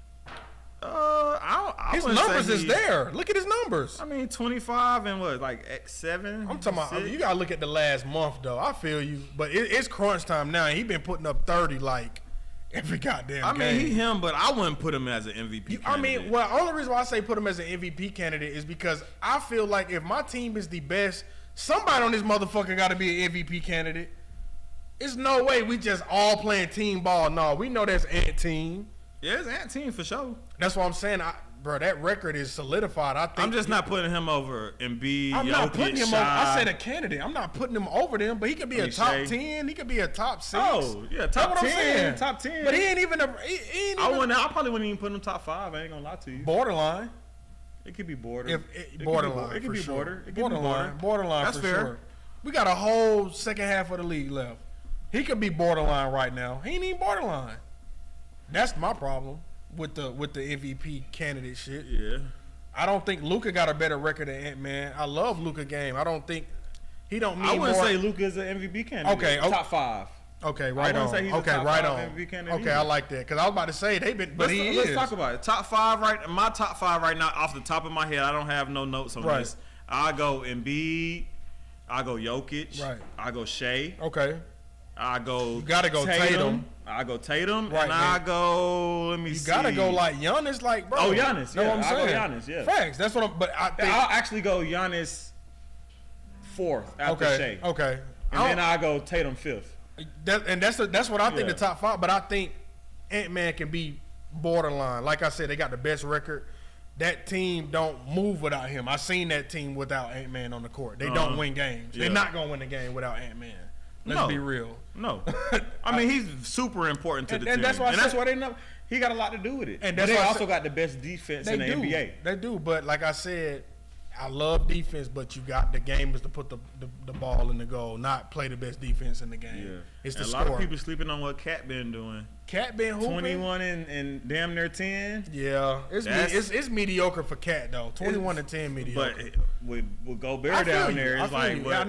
I His wouldn't say numbers is he- there. Look at his numbers. I mean, 25 and what, like X7? I'm talking about. 6? You gotta look at the last month though. I feel you, but it's crunch time now. He been putting up 30 like every goddamn I game. mean, he him, but I wouldn't put him as an MVP. I candidate. mean, well, only reason why I say put him as an MVP candidate is because I feel like if my team is the best, somebody on this motherfucker got to be an MVP candidate. It's no way we just all playing team ball. No, we know that's Ant team. Yeah, it's Ant team for sure. That's what I'm saying. Bro, that record is solidified. I think I'm just not putting him over Embiid. I'm not putting him over. I said Shai. a candidate. I'm not putting him over them, but he could be a top Shea. 10. He could be a top 6. Oh, yeah, That's top what I'm 10. saying. Top 10. But he ain't even a. He ain't even I probably wouldn't even put him top 5. I ain't gonna lie to you. borderline. It could be border. Borderline. It could for be sure. border. It could be Borderline. Borderline That's for fair. sure. We got a whole second half of the league left. He could be borderline right now. He ain't even borderline. That's my problem with the MVP candidate shit. Yeah. I don't think Luka got a better record than Ant-Man. I love Luka game. I don't think he don't need I wouldn't more. say Luka is an MVP candidate. Okay, Top 5. Okay, right wouldn't on. say he's a Okay, top right 5 on. MVP candidate Okay, I either. like that because I was about to say they've been, but he Let's is. talk about it. Top 5 right. My top 5 right now, off the top of my head, I don't have no notes on Right. this. I go Embiid. I go Jokic. Right. I go Shea. Okay, I go. You gotta go Tatum. I go Tatum. Right, and I man. go. Let me you see. gotta go like Giannis, like bro. Oh, Giannis, Know yeah, what I'm I'll go saying? Giannis, yeah. Facts. That's what I'm. But I think. I'll actually go Giannis 4th after Okay. Shea. Okay. And then I go Tatum 5th. That's what I think Yeah. the top 5. But I think Ant-Man can be borderline. Like I said, they got the best record. That team don't move without him. I seen that team without Ant-Man on the court. They don't win games. Yeah. They're not gonna win the game without Ant-Man. Let's No. be real. No, I mean he's super important to the team, and that's why I and that's said- why they know he got a lot to do with it. And And that's they why I also said- got the best defense They in the do. NBA. They do. But like I said, I love defense, but you got the game is to put the ball in the goal, not play the best defense in the game. Yeah, It's the and a score. lot of people sleeping on what Cat been doing. Cat been hooping. 21 and damn near 10. Yeah, it's mediocre for Cat though. 21 to 10 mediocre. But with Gobert I feel down you. there, I it's feel like, you. but, Yeah, I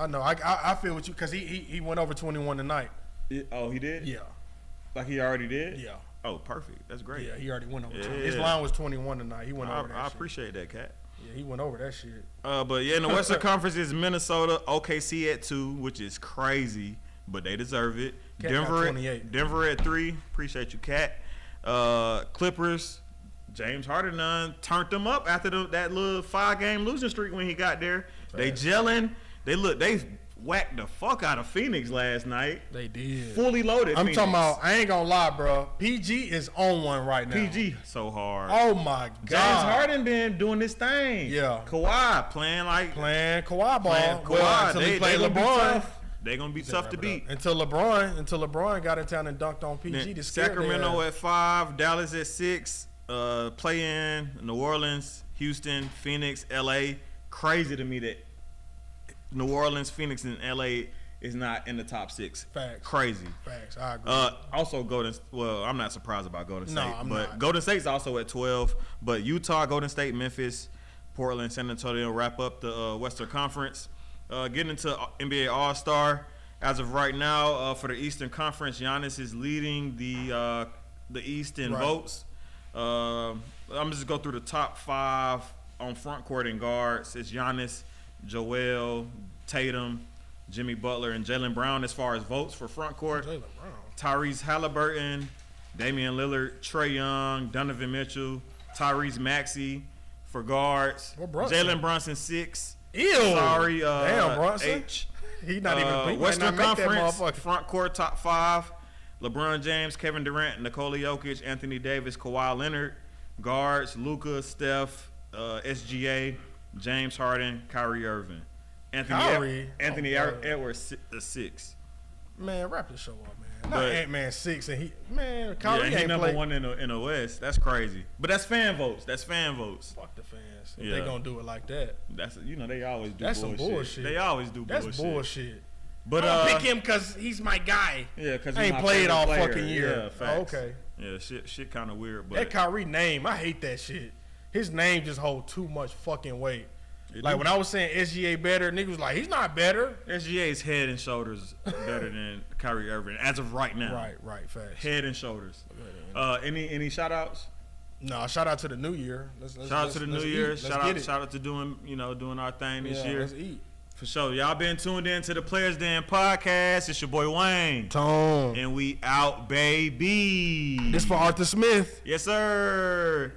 know. I feel with you because he went over 21 tonight. oh, he did. Yeah, Like he already did. yeah, Oh, perfect. That's great. yeah. He already went over. Yeah. 20. His line was 21 tonight. He went over that I shit. appreciate that, Cat. Yeah, he went over that shit. But yeah, in the Western Conference is Minnesota, OKC at 2, which is crazy, but they deserve it. Cat got 28. Denver at 3. Appreciate you, Cat. Clippers, James Harden turned them up after that little 5-game losing streak when he got there. They gelling. They whacked the fuck out of Phoenix last night. They did. Fully loaded. I'm Phoenix. talking about. I ain't gonna lie, bro. PG is on one right now. PG so hard. Oh my god. James Harden been doing this thing. Yeah. Kawhi playing like playing Kawhi ball. playing Well, Kawhi. until he They played gonna be LeBron. tough. They gonna be tough to beat. Until LeBron got in town and dunked on PG. Then to scare Sacramento their- at 5, Dallas at 6, play in New Orleans, Houston, Phoenix, LA. Crazy to me that New Orleans, Phoenix, and LA is not in the top 6. Facts. Crazy. Facts. I agree. Also Well, I'm not surprised about Golden State. No, I'm but not. Golden State's also at 12. But Utah, Golden State, Memphis, Portland, San Antonio wrap up the Western Conference. Getting into NBA All-Star. As of right now, for the Eastern Conference, Giannis is leading the East in Right. votes. I'm just go through the top 5 on front court and guards. It's Giannis, Joel, Tatum, Jimmy Butler, and Jaylen Brown as far as votes for front court. Jaylen Brown. Tyrese Halliburton, Damian Lillard, Trae Young, Donovan Mitchell, Tyrese Maxey for guards. Well, Brunson. Jalen Brunson 6. Ew. Sorry, Damn, Brunson. H. He not even. He might Western not make that Conference motherfucker. front court top 5. LeBron James, Kevin Durant, Nikola Jokic, Anthony Davis, Kawhi Leonard. Guards: Luka, Steph, SGA, James Harden, Kyrie Irving. Kyrie? Anthony Oh, bro. Edwards the 6. Man, wrap this show up, man. Not But- Ant-Man 6 and Yeah, Kyrie he ain't number played. 1 in the West. That's crazy. But that's fan votes. Fuck the fans. If Yeah. they gonna do it like that. That's they always do That's some bullshit. bullshit. They always do That's bullshit. bullshit. But I'm gonna pick him because he's my guy. yeah, because I ain't played all fucking year. Yeah, facts. Oh, okay. Yeah, shit kind of weird, but That Kyrie name, I hate that shit. His name just hold too much fucking weight. Like when I was saying SGA better, niggas was like, he's not better. SGA's head and shoulders better than Kyrie Irving as of right now. Right, facts. Head and shoulders. Any shout outs? No, shout out to the new year. Shout out to the new year. Let's Shout get it. out to doing our thing this Yeah, year. let's eat. For sure. Y'all been tuned in to the Players Den podcast. It's your boy Wayne. Tone. And we out, baby. This for Arthur Smith. Yes, sir.